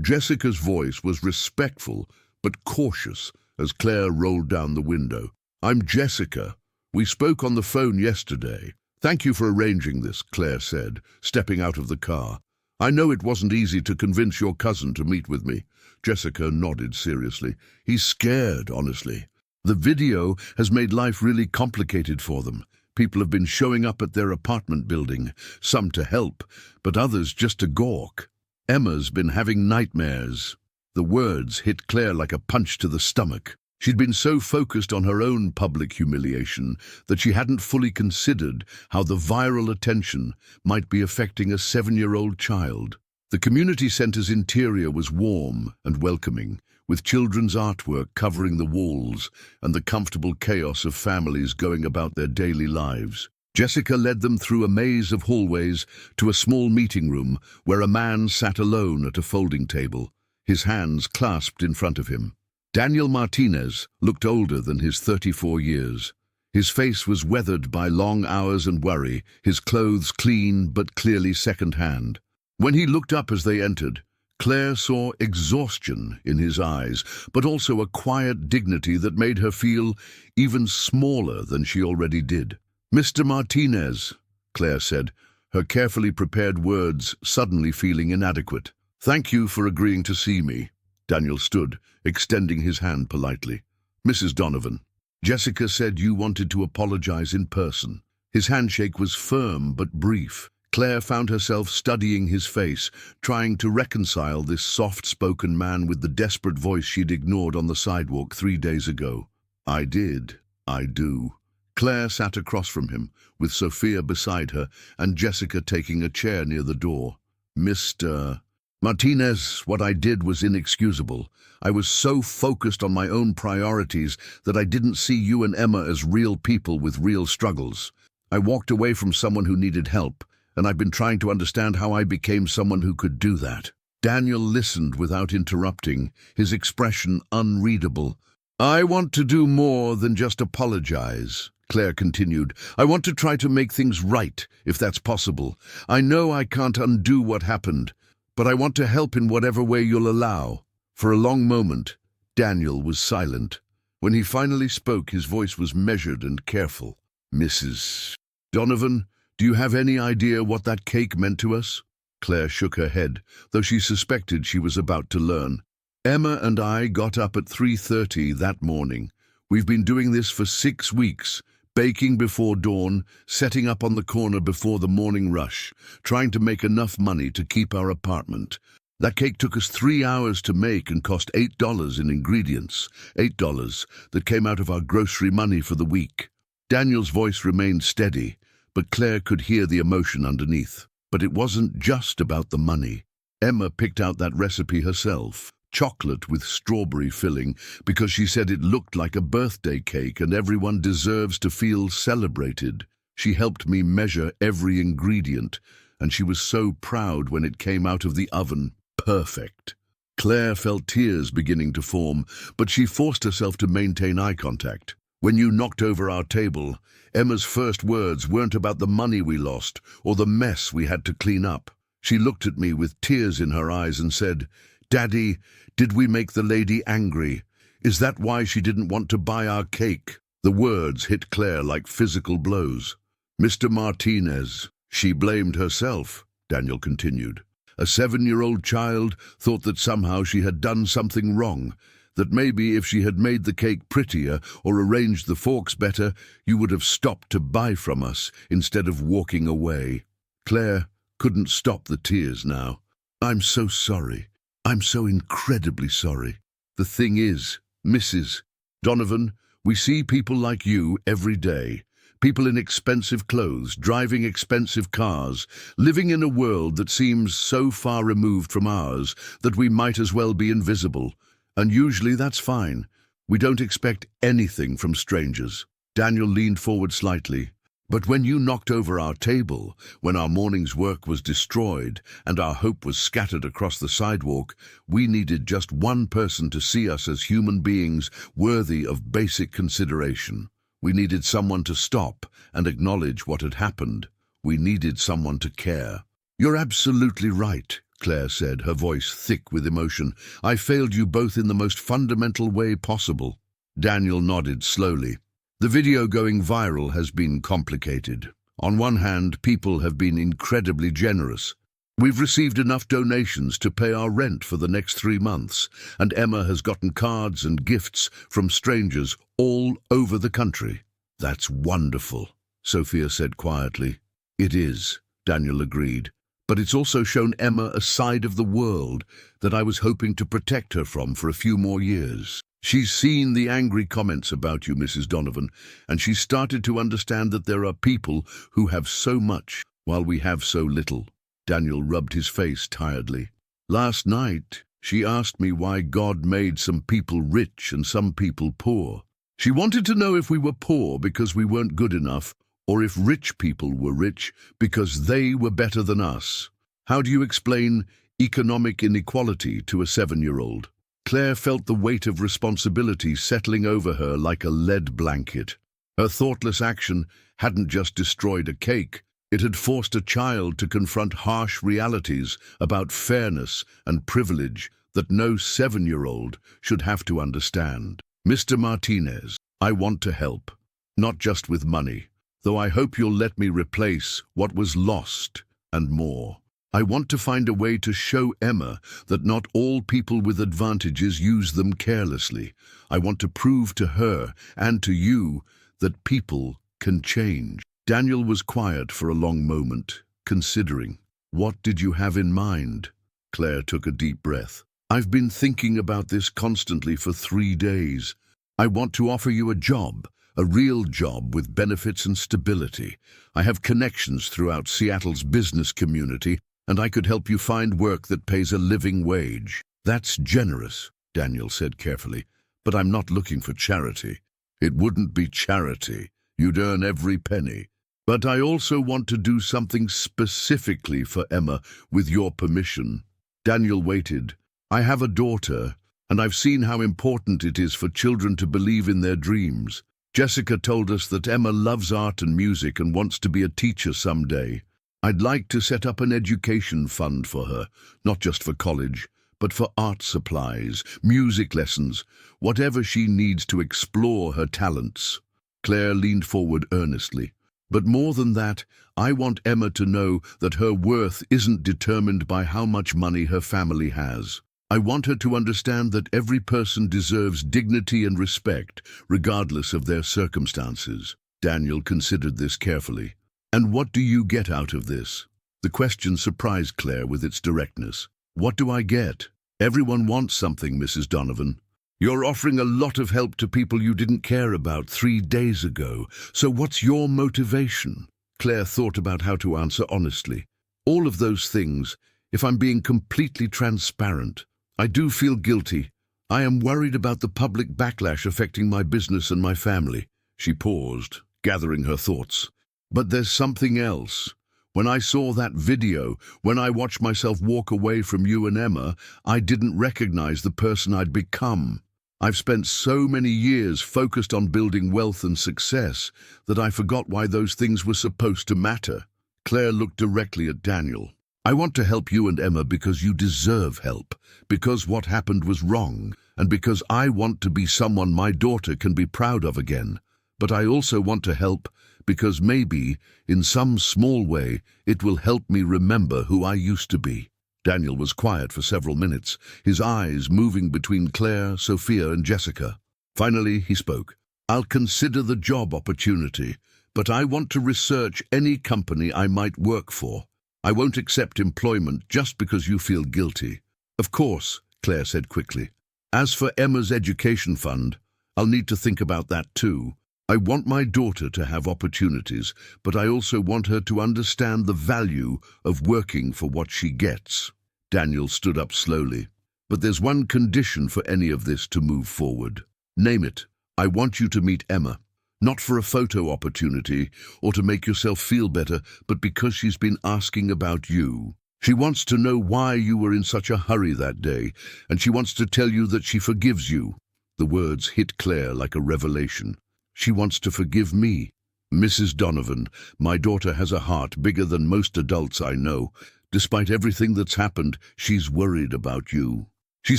Jessica's voice was respectful but cautious as Claire rolled down the window. "I'm Jessica. We spoke on the phone yesterday." "Thank you for arranging this," Claire said, stepping out of the car. "I know it wasn't easy to convince your cousin to meet with me." Jessica nodded seriously. "He's scared, honestly. The video has made life really complicated for them. People have been showing up at their apartment building, some to help, but others just to gawk. Emma's been having nightmares." The words hit Claire like a punch to the stomach. She'd been so focused on her own public humiliation that she hadn't fully considered how the viral attention might be affecting a 7-year-old child. The community center's interior was warm and welcoming, with children's artwork covering the walls and the comfortable chaos of families going about their daily lives. Jessica led them through a maze of hallways to a small meeting room where a man sat alone at a folding table, his hands clasped in front of him. Daniel Martinez looked older than his 34 years. His face was weathered by long hours and worry, his clothes clean but clearly second-hand. When he looked up as they entered, Claire saw exhaustion in his eyes, but also a quiet dignity that made her feel even smaller than she already did. "Mr. Martinez," Claire said, her carefully prepared words suddenly feeling inadequate. "Thank you for agreeing to see me." Daniel stood, extending his hand politely. "Mrs. Donovan, Jessica said you wanted to apologize in person." His handshake was firm but brief. Claire found herself studying his face, trying to reconcile this soft-spoken man with the desperate voice she'd ignored on the sidewalk 3 days ago. "I did. I do." Claire sat across from him, with Sophia beside her and Jessica taking a chair near the door. "Mr. Martinez, what I did was inexcusable. I was so focused on my own priorities that I didn't see you and Emma as real people with real struggles. I walked away from someone who needed help, and I've been trying to understand how I became someone who could do that." Daniel listened without interrupting, his expression unreadable. "I want to do more than just apologize," Claire continued. "I want to try to make things right, if that's possible. I know I can't undo what happened, but I want to help in whatever way you'll allow." For a long moment, Daniel was silent. When he finally spoke, his voice was measured and careful. "Mrs. Donovan, do you have any idea what that cake meant to us?" Claire shook her head, though she suspected she was about to learn. "Emma and I got up at 3:30 that morning. We've been doing this for 6 weeks. Baking before dawn, setting up on the corner before the morning rush, trying to make enough money to keep our apartment. That cake took us 3 hours to make and cost $8 in ingredients, $8 that came out of our grocery money for the week." Daniel's voice remained steady, but Claire could hear the emotion underneath. But it wasn't just about the money. Emma picked out that recipe herself. Chocolate with strawberry filling, because she said it looked like a birthday cake and everyone deserves to feel celebrated. She helped me measure every ingredient, and she was so proud when it came out of the oven. Perfect. Claire felt tears beginning to form, but she forced herself to maintain eye contact. "When you knocked over our table, Emma's first words weren't about the money we lost or the mess we had to clean up. She looked at me with tears in her eyes and said, 'Daddy, did we make the lady angry? Is that why she didn't want to buy our cake?'" The words hit Claire like physical blows. "Mr. Martinez, she blamed herself," Daniel continued. "A 7-year-old child thought that somehow she had done something wrong, that maybe if she had made the cake prettier or arranged the forks better, you would have stopped to buy from us instead of walking away." Claire couldn't stop the tears now. I'm so sorry. I'm so incredibly sorry. The thing is, Mrs. Donovan, we see people like you every day. People in expensive clothes, driving expensive cars, living in a world that seems so far removed from ours that we might as well be invisible. And usually that's fine. We don't expect anything from strangers. Daniel leaned forward slightly. But when you knocked over our table, when our morning's work was destroyed and our hope was scattered across the sidewalk, we needed just one person to see us as human beings worthy of basic consideration. We needed someone to stop and acknowledge what had happened. We needed someone to care. You're absolutely right, Claire said, her voice thick with emotion. I failed you both in the most fundamental way possible. Daniel nodded slowly. The video going viral has been complicated. On one hand, people have been incredibly generous. We've received enough donations to pay our rent for the next 3 months, and Emma has gotten cards and gifts from strangers all over the country. That's wonderful, Sophia said quietly. It is, Daniel agreed. But it's also shown Emma a side of the world that I was hoping to protect her from for a few more years. She's seen the angry comments about you, Mrs. Donovan, and she's started to understand that there are people who have so much while we have so little. Daniel rubbed his face tiredly. Last night, she asked me why God made some people rich and some people poor. She wanted to know if we were poor because we weren't good enough, or if rich people were rich because they were better than us. How do you explain economic inequality to a 7-year-old? Claire felt the weight of responsibility settling over her like a lead blanket. Her thoughtless action hadn't just destroyed a cake, it had forced a child to confront harsh realities about fairness and privilege that no 7-year-old should have to understand. Mr. Martinez, I want to help, not just with money, though I hope you'll let me replace what was lost and more. I want to find a way to show Emma that not all people with advantages use them carelessly. I want to prove to her and to you that people can change. Daniel was quiet for a long moment, considering. What did you have in mind? Claire took a deep breath. I've been thinking about this constantly for 3 days. I want to offer you a job, a real job with benefits and stability. I have connections throughout Seattle's business community, and I could help you find work that pays a living wage. That's generous, Daniel said carefully, but I'm not looking for charity. It wouldn't be charity. You'd earn every penny. But I also want to do something specifically for Emma, with your permission. Daniel waited. I have a daughter, and I've seen how important it is for children to believe in their dreams. Jessica told us that Emma loves art and music and wants to be a teacher someday. I'd like to set up an education fund for her, not just for college, but for art supplies, music lessons, whatever she needs to explore her talents. Claire leaned forward earnestly. But more than that, I want Emma to know that her worth isn't determined by how much money her family has. I want her to understand that every person deserves dignity and respect, regardless of their circumstances. Daniel considered this carefully. And what do you get out of this? The question surprised Claire with its directness. What do I get? Everyone wants something, Mrs. Donovan. You're offering a lot of help to people you didn't care about 3 days ago. So what's your motivation? Claire thought about how to answer honestly. All of those things, if I'm being completely transparent. I do feel guilty. I am worried about the public backlash affecting my business and my family. She paused, gathering her thoughts. But there's something else. When I saw that video, when I watched myself walk away from you and Emma, I didn't recognize the person I'd become. I've spent so many years focused on building wealth and success that I forgot why those things were supposed to matter. Claire looked directly at Daniel. I want to help you and Emma because you deserve help, because what happened was wrong, and because I want to be someone my daughter can be proud of again. But I also want to help because maybe, in some small way, it will help me remember who I used to be. Daniel was quiet for several minutes, his eyes moving between Claire, Sophia, and Jessica. Finally, he spoke. I'll consider the job opportunity, but I want to research any company I might work for. I won't accept employment just because you feel guilty. Of course, Claire said quickly. As for Emma's education fund, I'll need to think about that too. I want my daughter to have opportunities, but I also want her to understand the value of working for what she gets. Daniel stood up slowly. But there's one condition for any of this to move forward. Name it. I want you to meet Emma. Not for a photo opportunity or to make yourself feel better, but because she's been asking about you. She wants to know why you were in such a hurry that day, and she wants to tell you that she forgives you. The words hit Claire like a revelation. She wants to forgive me. Mrs. Donovan, my daughter has a heart bigger than most adults I know. Despite everything that's happened, she's worried about you. She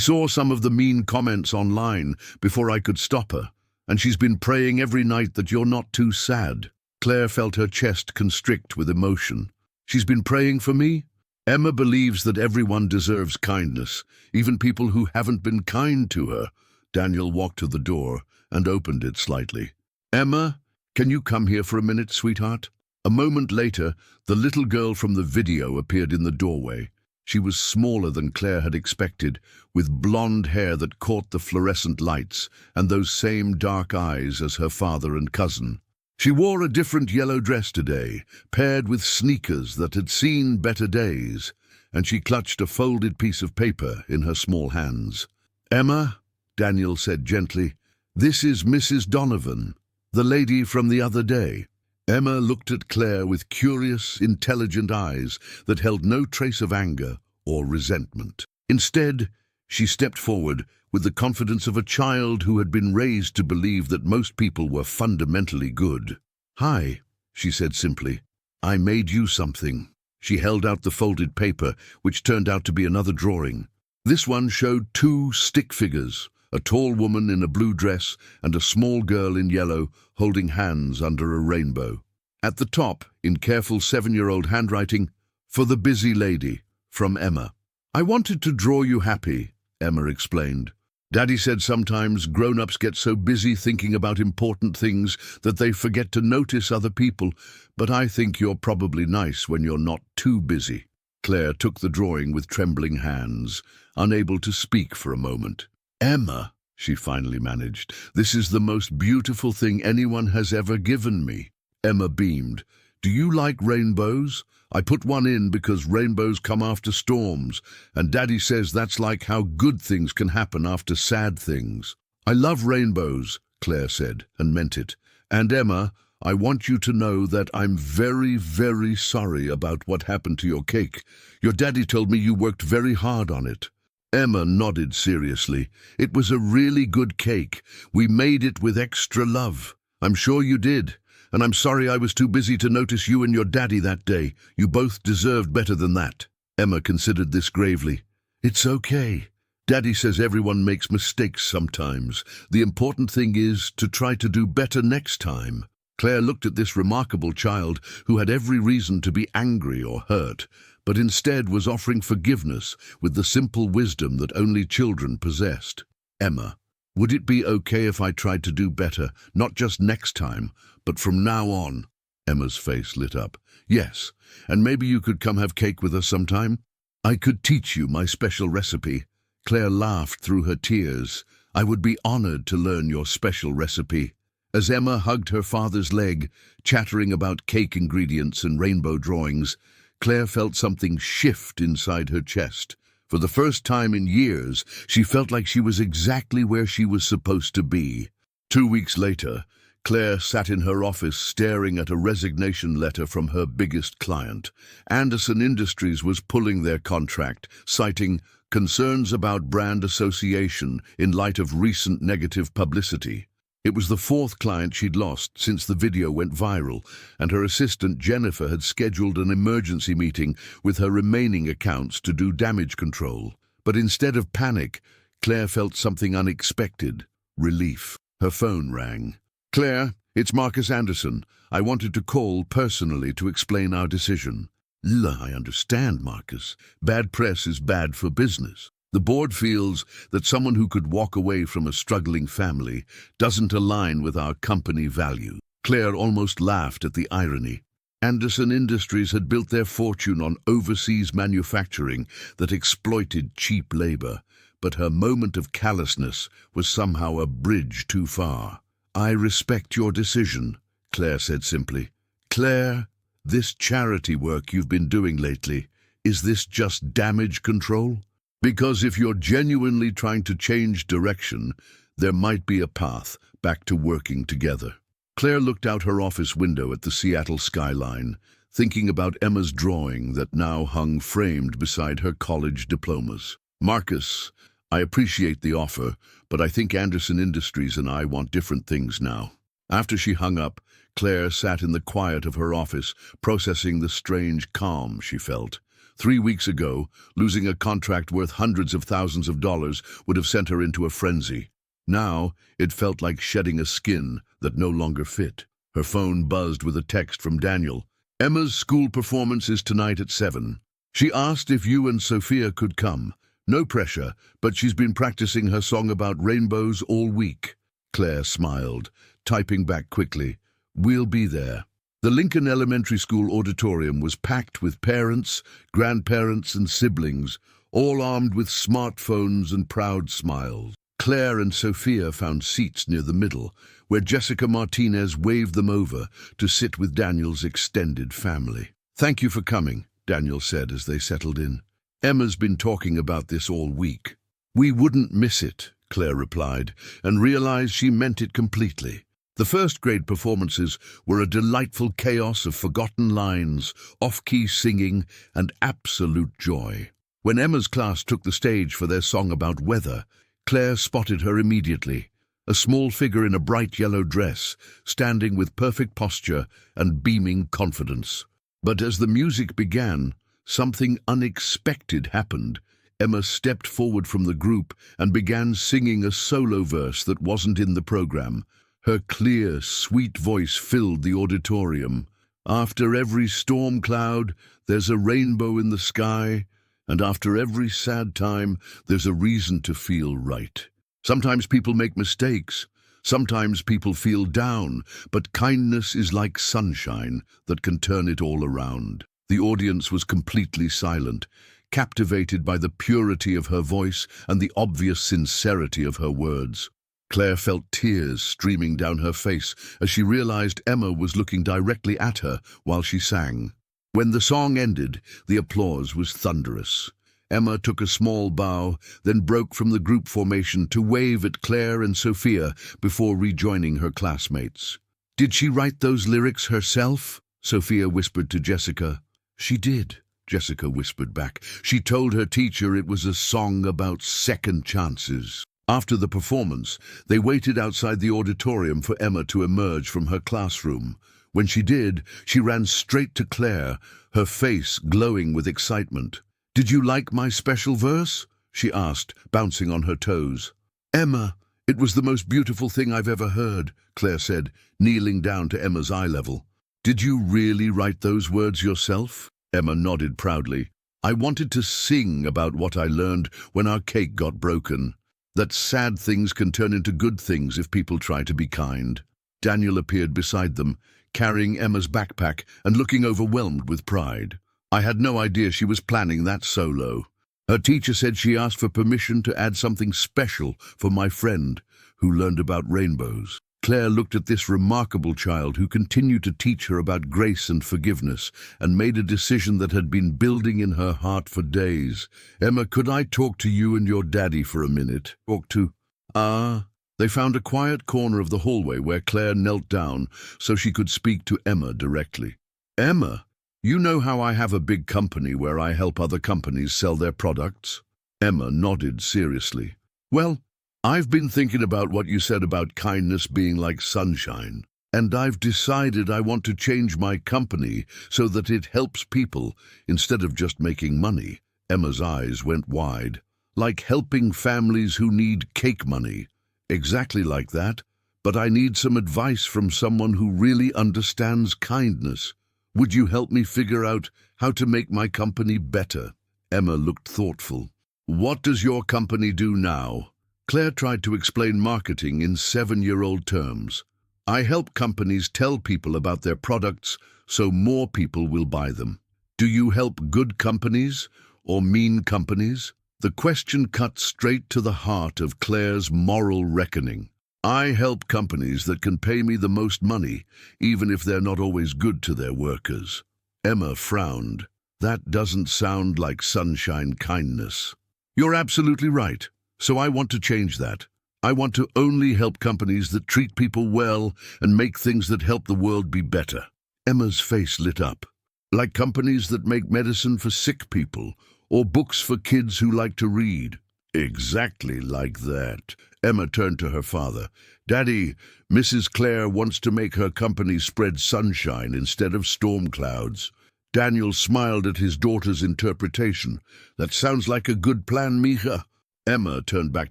saw some of the mean comments online before I could stop her, and she's been praying every night that you're not too sad. Claire felt her chest constrict with emotion. She's been praying for me? Emma believes that everyone deserves kindness, even people who haven't been kind to her. Daniel walked to the door and opened it slightly. Emma, can you come here for a minute, sweetheart? A moment later, the little girl from the video appeared in the doorway. She was smaller than Claire had expected, with blonde hair that caught the fluorescent lights and those same dark eyes as her father and cousin. She wore a different yellow dress today, paired with sneakers that had seen better days, and she clutched a folded piece of paper in her small hands. Emma, Daniel said gently, this is Mrs. Donovan, the lady from the other day. Emma looked at Claire with curious, intelligent eyes that held no trace of anger or resentment. Instead, she stepped forward with the confidence of a child who had been raised to believe that most people were fundamentally good. Hi, she said simply. I made you something. She held out the folded paper, which turned out to be another drawing. This one showed two stick figures, a tall woman in a blue dress and a small girl in yellow holding hands under a rainbow. At the top, in careful 7-year-old handwriting, for the busy lady, from Emma. I wanted to draw you happy, Emma explained. Daddy said sometimes grown-ups get so busy thinking about important things that they forget to notice other people, but I think you're probably nice when you're not too busy. Claire took the drawing with trembling hands, unable to speak for a moment. Emma, she finally managed, this is the most beautiful thing anyone has ever given me. Emma beamed. Do you like rainbows? I put one in because rainbows come after storms, and Daddy says that's like how good things can happen after sad things. I love rainbows, Claire said, and meant it. And Emma, I want you to know that I'm very, very sorry about what happened to your cake. Your daddy told me you worked very hard on it. Emma nodded seriously. It was a really good cake. We made it with extra love. I'm sure you did. And I'm sorry I was too busy to notice you and your daddy that day. You both deserved better than that. Emma considered this gravely. It's okay. Daddy says everyone makes mistakes sometimes. The important thing is to try to do better next time. Claire looked at this remarkable child who had every reason to be angry or hurt, but instead was offering forgiveness with the simple wisdom that only children possessed. Emma, would it be okay if I tried to do better, not just next time, but from now on? Emma's face lit up. Yes, and maybe you could come have cake with us sometime? I could teach you my special recipe. Claire laughed through her tears. I would be honored to learn your special recipe. As Emma hugged her father's leg, chattering about cake ingredients and rainbow drawings, Claire felt something shift inside her chest. For the first time in years, she felt like she was exactly where she was supposed to be. 2 weeks later, Claire sat in her office staring at a resignation letter from her biggest client. Anderson Industries was pulling their contract, citing concerns about brand association in light of recent negative publicity. It was the 4th client she'd lost since the video went viral, and her assistant Jennifer had scheduled an emergency meeting with her remaining accounts to do damage control. But instead of panic, Claire felt something unexpected: relief. Her phone rang. Claire, it's Marcus Anderson. I wanted to call personally to explain our decision. I understand, Marcus. Bad press is bad for business. The board feels that someone who could walk away from a struggling family doesn't align with our company values. Claire almost laughed at the irony. Anderson Industries had built their fortune on overseas manufacturing that exploited cheap labor, but her moment of callousness was somehow a bridge too far. "I respect your decision," Claire said simply. "Claire, this charity work you've been doing lately, is this just damage control? Because if you're genuinely trying to change direction, there might be a path back to working together." Claire looked out her office window at the Seattle skyline, thinking about Emma's drawing that now hung framed beside her college diplomas. "Marcus, I appreciate the offer, but I think Anderson Industries and I want different things now." After she hung up, Claire sat in the quiet of her office, processing the strange calm she felt. 3 weeks ago, losing a contract worth hundreds of thousands of dollars would have sent her into a frenzy. Now, it felt like shedding a skin that no longer fit. Her phone buzzed with a text from Daniel. "Emma's school performance is tonight at 7. She asked if you and Sophia could come. No pressure, but she's been practicing her song about rainbows all week." Claire smiled, typing back quickly, "We'll be there." The Lincoln Elementary School auditorium was packed with parents, grandparents, and siblings, all armed with smartphones and proud smiles. Claire and Sophia found seats near the middle, where Jessica Martinez waved them over to sit with Daniel's extended family. "Thank you for coming," Daniel said as they settled in. "Emma's been talking about this all week." "We wouldn't miss it," Claire replied, and realized she meant it completely. The first-grade performances were a delightful chaos of forgotten lines, off-key singing, and absolute joy. When Emma's class took the stage for their song about weather, Claire spotted her immediately, a small figure in a bright yellow dress, standing with perfect posture and beaming confidence. But as the music began, something unexpected happened. Emma stepped forward from the group and began singing a solo verse that wasn't in the program. Her clear, sweet voice filled the auditorium. "After every storm cloud, there's a rainbow in the sky, and after every sad time, there's a reason to feel right. Sometimes people make mistakes, sometimes people feel down, but kindness is like sunshine that can turn it all around." The audience was completely silent, captivated by the purity of her voice and the obvious sincerity of her words. Claire felt tears streaming down her face as she realized Emma was looking directly at her while she sang. When the song ended, the applause was thunderous. Emma took a small bow, then broke from the group formation to wave at Claire and Sophia before rejoining her classmates. "Did she write those lyrics herself?" Sophia whispered to Jessica. "She did," Jessica whispered back. "She told her teacher it was a song about second chances." After the performance, they waited outside the auditorium for Emma to emerge from her classroom. When she did, she ran straight to Claire, her face glowing with excitement. "Did you like my special verse?" she asked, bouncing on her toes. "Emma, it was the most beautiful thing I've ever heard," Claire said, kneeling down to Emma's eye level. "Did you really write those words yourself?" Emma nodded proudly. "I wanted to sing about what I learned when our cake got broken. That sad things can turn into good things if people try to be kind." Daniel appeared beside them, carrying Emma's backpack and looking overwhelmed with pride. "I had no idea she was planning that solo. Her teacher said she asked for permission to add something special for my friend who learned about rainbows." Claire looked at this remarkable child who continued to teach her about grace and forgiveness and made a decision that had been building in her heart for days. "Emma, could I talk to you and your daddy for a minute?" "Talk to—" They found a quiet corner of the hallway where Claire knelt down so she could speak to Emma directly. "Emma, you know how I have a big company where I help other companies sell their products?" Emma nodded seriously. "Well, I've been thinking about what you said about kindness being like sunshine, and I've decided I want to change my company so that it helps people instead of just making money." Emma's eyes went wide. "Like helping families who need cake money." "Exactly like that, but I need some advice from someone who really understands kindness. Would you help me figure out how to make my company better?" Emma looked thoughtful. "What does your company do now?" Claire tried to explain marketing in 7-year-old terms. I help companies tell people about their products so more people will buy them. Do you help good companies or mean companies? The question cut straight to the heart of Claire's moral reckoning. I help companies that can pay me the most money, even if they're not always good to their workers. Emma frowned. That doesn't sound like sunshine kindness. You're absolutely right. So I want to change that. I want to only help companies that treat people well and make things that help the world be better. Emma's face lit up. Like companies that make medicine for sick people or books for kids who like to read. Exactly like that. Emma turned to her father. Daddy, Mrs. Claire wants to make her company spread sunshine instead of storm clouds. Daniel smiled at his daughter's interpretation. That sounds like a good plan, Mija. Emma turned back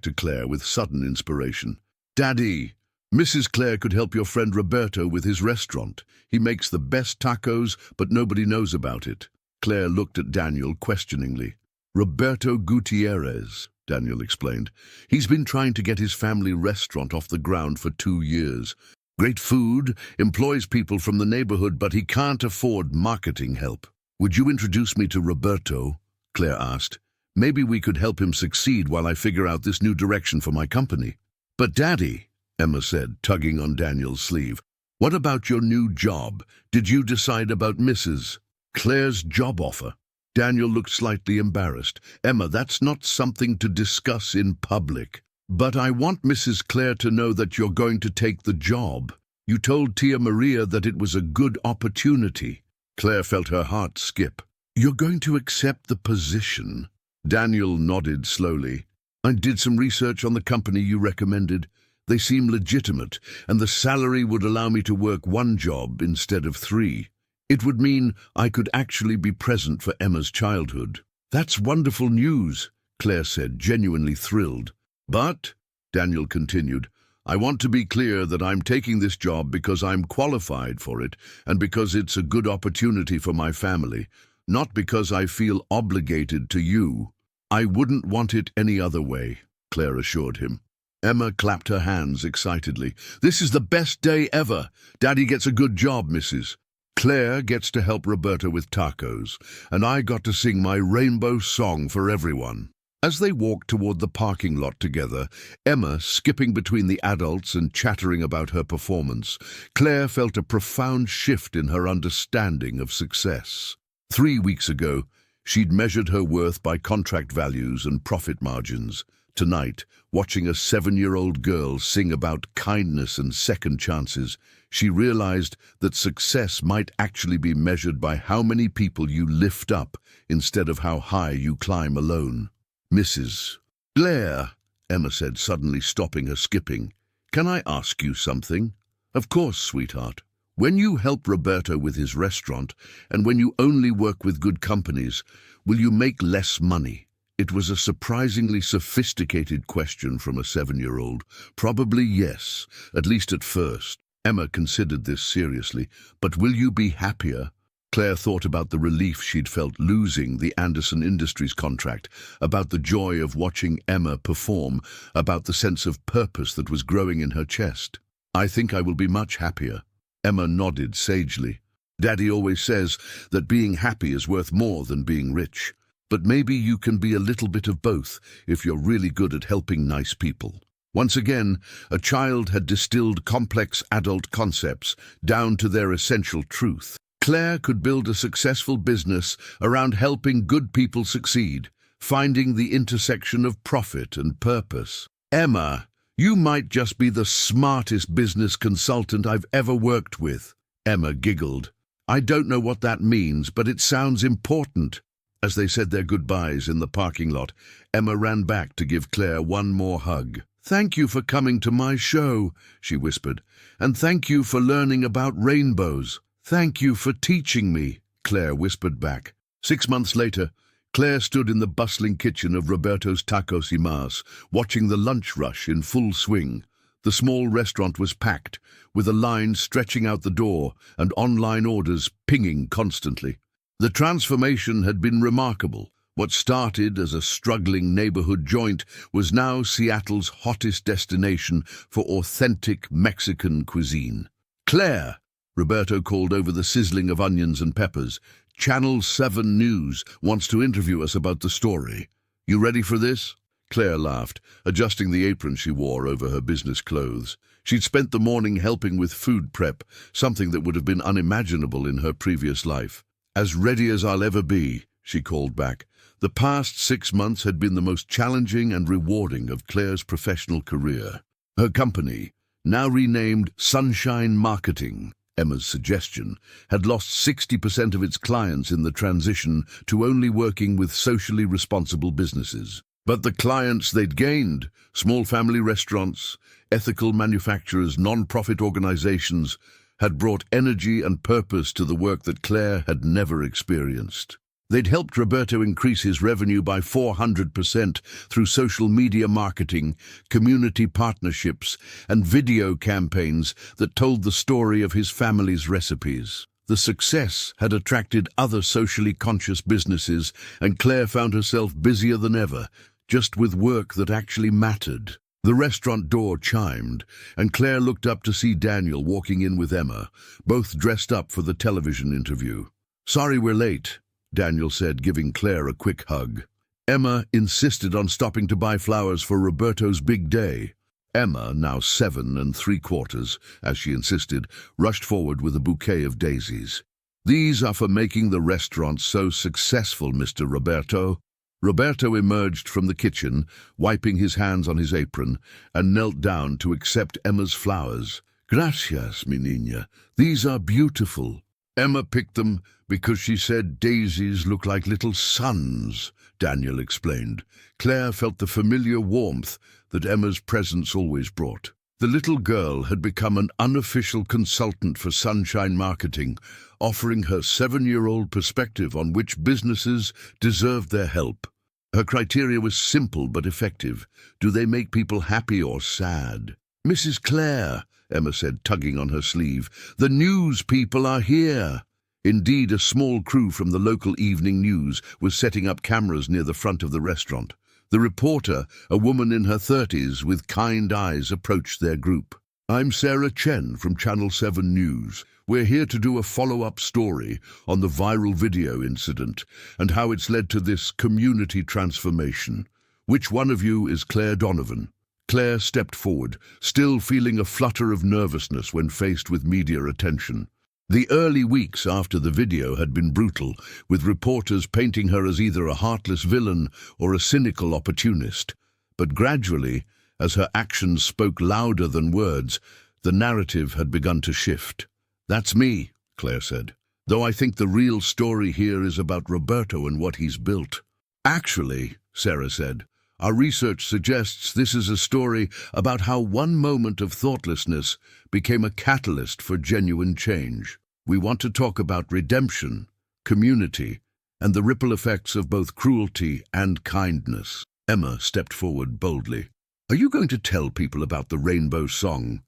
to Claire with sudden inspiration. Daddy, Mrs. Claire could help your friend Roberto with his restaurant. He makes the best tacos, but nobody knows about it. Claire looked at Daniel questioningly. Roberto Gutierrez, Daniel explained. He's been trying to get his family restaurant off the ground for 2 years. Great food, employs people from the neighborhood, but he can't afford marketing help. Would you introduce me to Roberto? Claire asked. Maybe we could help him succeed while I figure out this new direction for my company. But Daddy, Emma said, tugging on Daniel's sleeve, what about your new job? Did you decide about Mrs. Claire's job offer? Daniel looked slightly embarrassed. Emma, that's not something to discuss in public. But I want Mrs. Claire to know that you're going to take the job. You told Tia Maria that it was a good opportunity. Claire felt her heart skip. You're going to accept the position? Daniel nodded slowly. I did some research on the company you recommended. They seem legitimate, and the salary would allow me to work 1 job instead of 3. It would mean I could actually be present for Emma's childhood. That's wonderful news, Claire said, genuinely thrilled. But, Daniel continued, I want to be clear that I'm taking this job because I'm qualified for it and because it's a good opportunity for my family, not because I feel obligated to you. I wouldn't want it any other way, Claire assured him. Emma clapped her hands excitedly. This is the best day ever. Daddy gets a good job, Mrs. Claire gets to help Roberta with tacos, and I got to sing my rainbow song for everyone. As they walked toward the parking lot together, Emma skipping between the adults and chattering about her performance, Claire felt a profound shift in her understanding of success. 3 weeks ago, she'd measured her worth by contract values and profit margins. Tonight, watching a 7-year-old girl sing about kindness and second chances, she realized that success might actually be measured by how many people you lift up instead of how high you climb alone. Mrs. Blair, Emma said, suddenly stopping her skipping, can I ask you something? Of course, sweetheart. When you help Roberto with his restaurant, and when you only work with good companies, will you make less money? It was a surprisingly sophisticated question from a 7-year-old. Probably yes, at least at first. Emma considered this seriously. But will you be happier? Claire thought about the relief she'd felt losing the Anderson Industries contract, about the joy of watching Emma perform, about the sense of purpose that was growing in her chest. I think I will be much happier. Emma nodded sagely. Daddy always says that being happy is worth more than being rich. But maybe you can be a little bit of both if you're really good at helping nice people. Once again, a child had distilled complex adult concepts down to their essential truth. Claire could build a successful business around helping good people succeed, finding the intersection of profit and purpose. Emma, you might just be the smartest business consultant I've ever worked with. Emma giggled. I don't know what that means, but it sounds important. As they said their goodbyes in the parking lot, Emma ran back to give Claire one more hug. Thank you for coming to my show, she whispered, and thank you for learning about rainbows. Thank you for teaching me, Claire whispered back. 6 months later, Claire stood in the bustling kitchen of Roberto's Tacos y Mas, watching the lunch rush in full swing. The small restaurant was packed, with a line stretching out the door and online orders pinging constantly. The transformation had been remarkable. What started as a struggling neighborhood joint was now Seattle's hottest destination for authentic Mexican cuisine. "Claire," Roberto called over the sizzling of onions and peppers, "Channel 7 News wants to interview us about the story. You ready for this?" Claire laughed, adjusting the apron she wore over her business clothes. She'd spent the morning helping with food prep, something that would have been unimaginable in her previous life. "As ready as I'll ever be," she called back. The past 6 months had been the most challenging and rewarding of Claire's professional career. Her company, now renamed Sunshine Marketing, Emma's suggestion, had lost 60% of its clients in the transition to only working with socially responsible businesses. But the clients they'd gained, small family restaurants, ethical manufacturers, non-profit organizations, had brought energy and purpose to the work that Claire had never experienced. They'd helped Roberto increase his revenue by 400% through social media marketing, community partnerships, and video campaigns that told the story of his family's recipes. The success had attracted other socially conscious businesses, and Claire found herself busier than ever, just with work that actually mattered. The restaurant door chimed, and Claire looked up to see Daniel walking in with Emma, both dressed up for the television interview. "Sorry we're late," Daniel said, giving Claire a quick hug. Emma insisted on stopping to buy flowers for Roberto's big day. Emma, now 7 3/4, as she insisted, rushed forward with a bouquet of daisies. "These are for making the restaurant so successful, Mr. Roberto." Roberto emerged from the kitchen, wiping his hands on his apron, and knelt down to accept Emma's flowers. "Gracias, mi niña. These are beautiful." "Emma picked them because she said daisies look like little suns," Daniel explained. Claire felt the familiar warmth that Emma's presence always brought. The little girl had become an unofficial consultant for Sunshine Marketing, offering her 7-year-old perspective on which businesses deserved their help. Her criteria was simple but effective. Do they make people happy or sad? "Mrs. Claire," Emma said, tugging on her sleeve, "the news people are here." Indeed, a small crew from the local evening news was setting up cameras near the front of the restaurant. The reporter, a woman in her 30s with kind eyes, approached their group. "I'm Sarah Chen from Channel 7 News. We're here to do a follow-up story on the viral video incident and how it's led to this community transformation. Which one of you is Claire Donovan?" Claire stepped forward, still feeling a flutter of nervousness when faced with media attention. The early weeks after the video had been brutal, with reporters painting her as either a heartless villain or a cynical opportunist. But gradually, as her actions spoke louder than words, the narrative had begun to shift. "That's me," Claire said, "though I think the real story here is about Roberto and what he's built." "Actually," Sarah said, "our research suggests this is a story about how one moment of thoughtlessness became a catalyst for genuine change. We want to talk about redemption, community, and the ripple effects of both cruelty and kindness." Emma stepped forward boldly. "Are you going to tell people about the rainbow song?"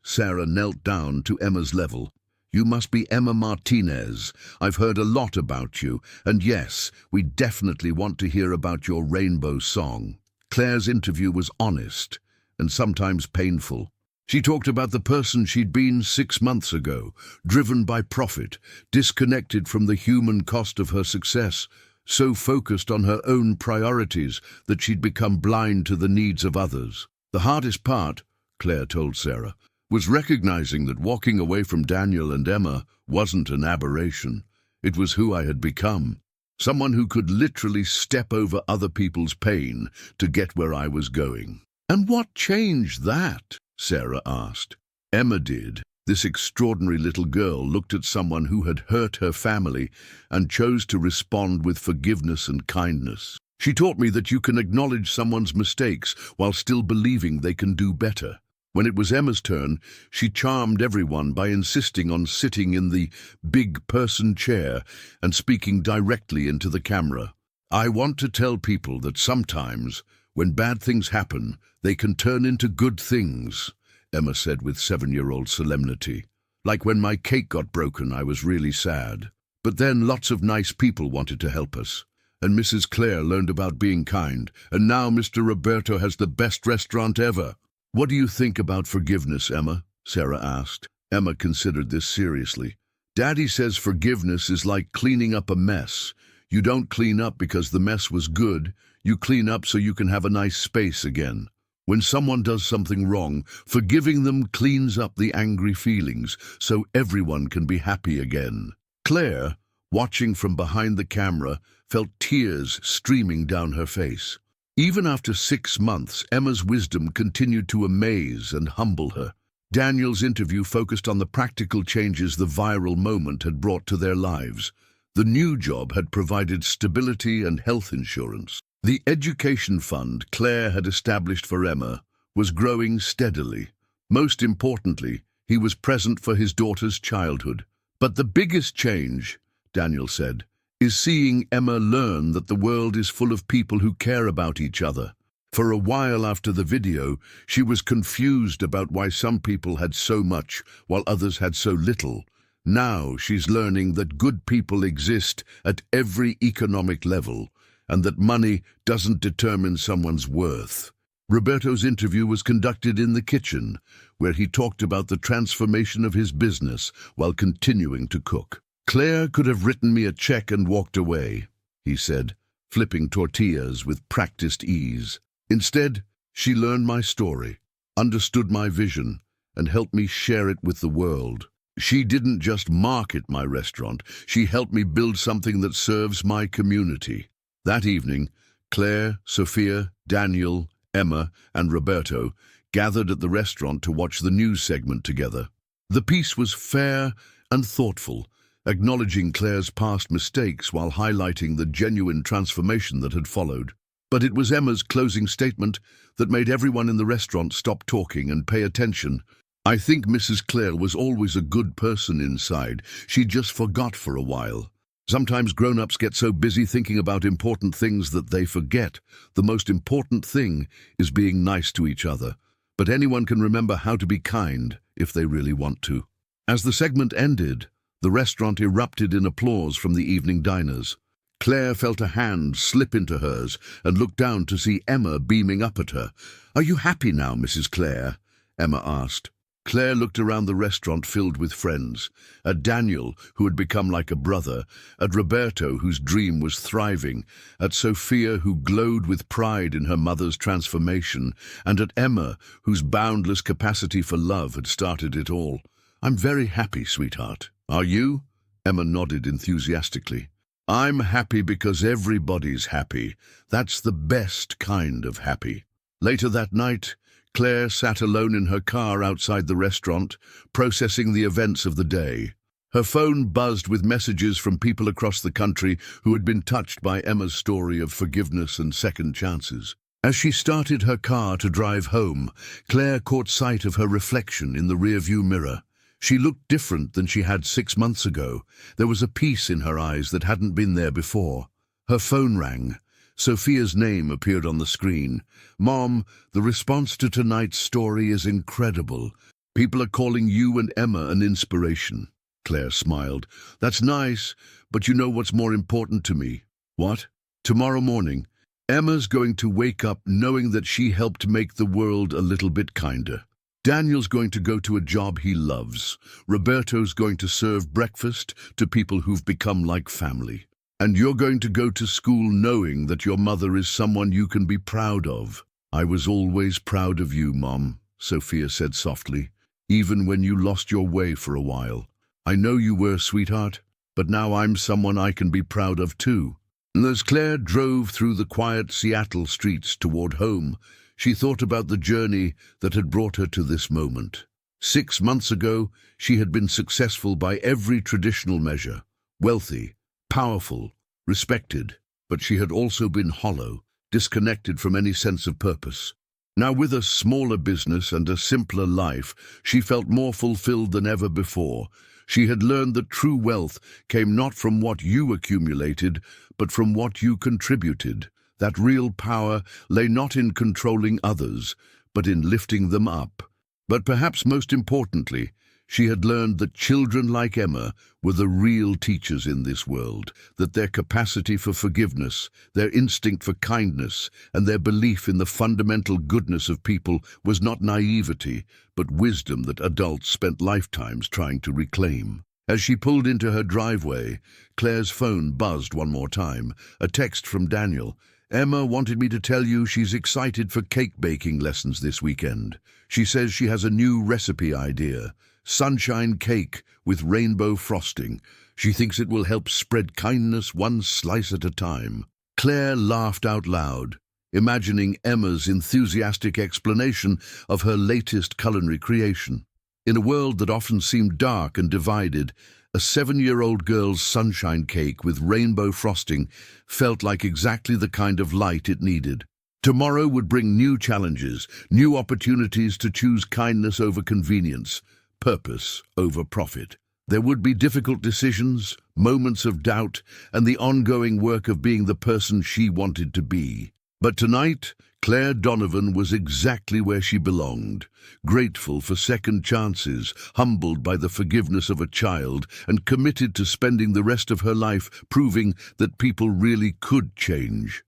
Sarah knelt down to Emma's level. "You must be Emma Martinez. I've heard a lot about you, and yes, we definitely want to hear about your rainbow song." Claire's interview was honest and sometimes painful. She talked about the person she'd been 6 months ago, driven by profit, disconnected from the human cost of her success, so focused on her own priorities that she'd become blind to the needs of others. "The hardest part," Claire told Sarah, "was recognizing that walking away from Daniel and Emma wasn't an aberration. It was who I had become. Someone who could literally step over other people's pain to get where I was going." "And what changed that?" Sarah asked. Emma did. This extraordinary little girl looked at someone who had hurt her family and chose to respond with forgiveness and kindness. "She taught me that you can acknowledge someone's mistakes while still believing they can do better." When it was Emma's turn, she charmed everyone by insisting on sitting in the big person chair and speaking directly into the camera. "I want to tell people that sometimes, when bad things happen, they can turn into good things," Emma said with 7-year-old solemnity. "Like when my cake got broken, I was really sad. But then lots of nice people wanted to help us. and Mrs. Claire learned about being kind, and now Mr. Roberto has the best restaurant ever. What do you think about forgiveness, Emma? Sarah asked. Emma considered this seriously. Daddy says forgiveness is like cleaning up a mess. You don't clean up because the mess was good. You clean up so you can have a nice space again. When someone does something wrong, forgiving them cleans up the angry feelings so everyone can be happy again. Claire, watching from behind the camera, felt tears streaming down her face. Even after 6 months, Emma's wisdom continued to amaze and humble her. Daniel's interview focused on the practical changes the viral moment had brought to their lives. The new job had provided stability and health insurance. The education fund Claire had established for Emma was growing steadily. Most importantly, he was present for his daughter's childhood. But the biggest change, Daniel said, is seeing Emma learn that the world is full of people who care about each other. For a while after the video, she was confused about why some people had so much while others had so little. Now she's learning that good people exist at every economic level, and that money doesn't determine someone's worth. Roberto's interview was conducted in the kitchen, where he talked about the transformation of his business while continuing to cook. Claire could have written me a check and walked away, he said, flipping tortillas with practiced ease. Instead, she learned my story, understood my vision, and helped me share it with the world. She didn't just market my restaurant, she helped me build something that serves my community. That evening, Claire, Sophia, Daniel, Emma, and Roberto gathered at the restaurant to watch the news segment together. The piece was fair and thoughtful, acknowledging Claire's past mistakes while highlighting the genuine transformation that had followed. But it was Emma's closing statement that made everyone in the restaurant stop talking and pay attention. I think Mrs. Claire was always a good person inside. She just forgot for a while. Sometimes grown-ups get so busy thinking about important things that they forget. The most important thing is being nice to each other. But anyone can remember how to be kind if they really want to. As the segment ended, the restaurant erupted in applause from the evening diners. Claire felt a hand slip into hers and looked down to see Emma beaming up at her. "Are you happy now, Mrs. Claire?" Emma asked. Claire looked around the restaurant filled with friends, at Daniel, who had become like a brother, at Roberto, whose dream was thriving, at Sophia, who glowed with pride in her mother's transformation, and at Emma, whose boundless capacity for love had started it all. "I'm very happy, sweetheart. Are you?" Emma nodded enthusiastically. "I'm happy because everybody's happy. That's the best kind of happy." Later that night, Claire sat alone in her car outside the restaurant, processing the events of the day. Her phone buzzed with messages from people across the country who had been touched by Emma's story of forgiveness and second chances. As she started her car to drive home, Claire caught sight of her reflection in the rearview mirror. She looked different than she had 6 months ago. There was a peace in her eyes that hadn't been there before. Her phone rang. Sophia's name appeared on the screen. "Mom, the response to tonight's story is incredible. People are calling you and Emma an inspiration." Claire smiled. "That's nice, but you know what's more important to me." "What?" "Tomorrow morning, Emma's going to wake up knowing that she helped make the world a little bit kinder. Daniel's going to go to a job he loves. Roberto's going to serve breakfast to people who've become like family. And you're going to go to school knowing that your mother is someone you can be proud of." "I was always proud of you, Mom," Sophia said softly, "even when you lost your way for a while. I know you were, sweetheart, but now I'm someone I can be proud of too." And as Claire drove through the quiet Seattle streets toward home, she thought about the journey that had brought her to this moment. 6 months ago, she had been successful by every traditional measure, wealthy, powerful, respected, but she had also been hollow, disconnected from any sense of purpose. Now, with a smaller business and a simpler life, she felt more fulfilled than ever before. She had learned that true wealth came not from what you accumulated, but from what you contributed. That real power lay not in controlling others, but in lifting them up. But perhaps most importantly, She had learned that children like Emma were the real teachers in this world, that their capacity for forgiveness, their instinct for kindness, and their belief in the fundamental goodness of people was not naivety, but wisdom that adults spent lifetimes trying to reclaim. As she pulled into her driveway, Claire's phone buzzed one more time, a text from Daniel. Emma wanted me to tell you she's excited for cake baking lessons this weekend. She says she has a new recipe idea. Sunshine cake with rainbow frosting. She thinks it will help spread kindness one slice at a time. Claire laughed out loud, imagining Emma's enthusiastic explanation of her latest culinary creation. In a world that often seemed dark and divided, a 7-year-old girl's sunshine cake with rainbow frosting felt like exactly the kind of light it needed. Tomorrow would bring new challenges, new opportunities to choose kindness over convenience, purpose over profit. There would be difficult decisions, moments of doubt, and the ongoing work of being the person she wanted to be. But tonight, Claire Donovan was exactly where she belonged, grateful for second chances, humbled by the forgiveness of a child, and committed to spending the rest of her life proving that people really could change.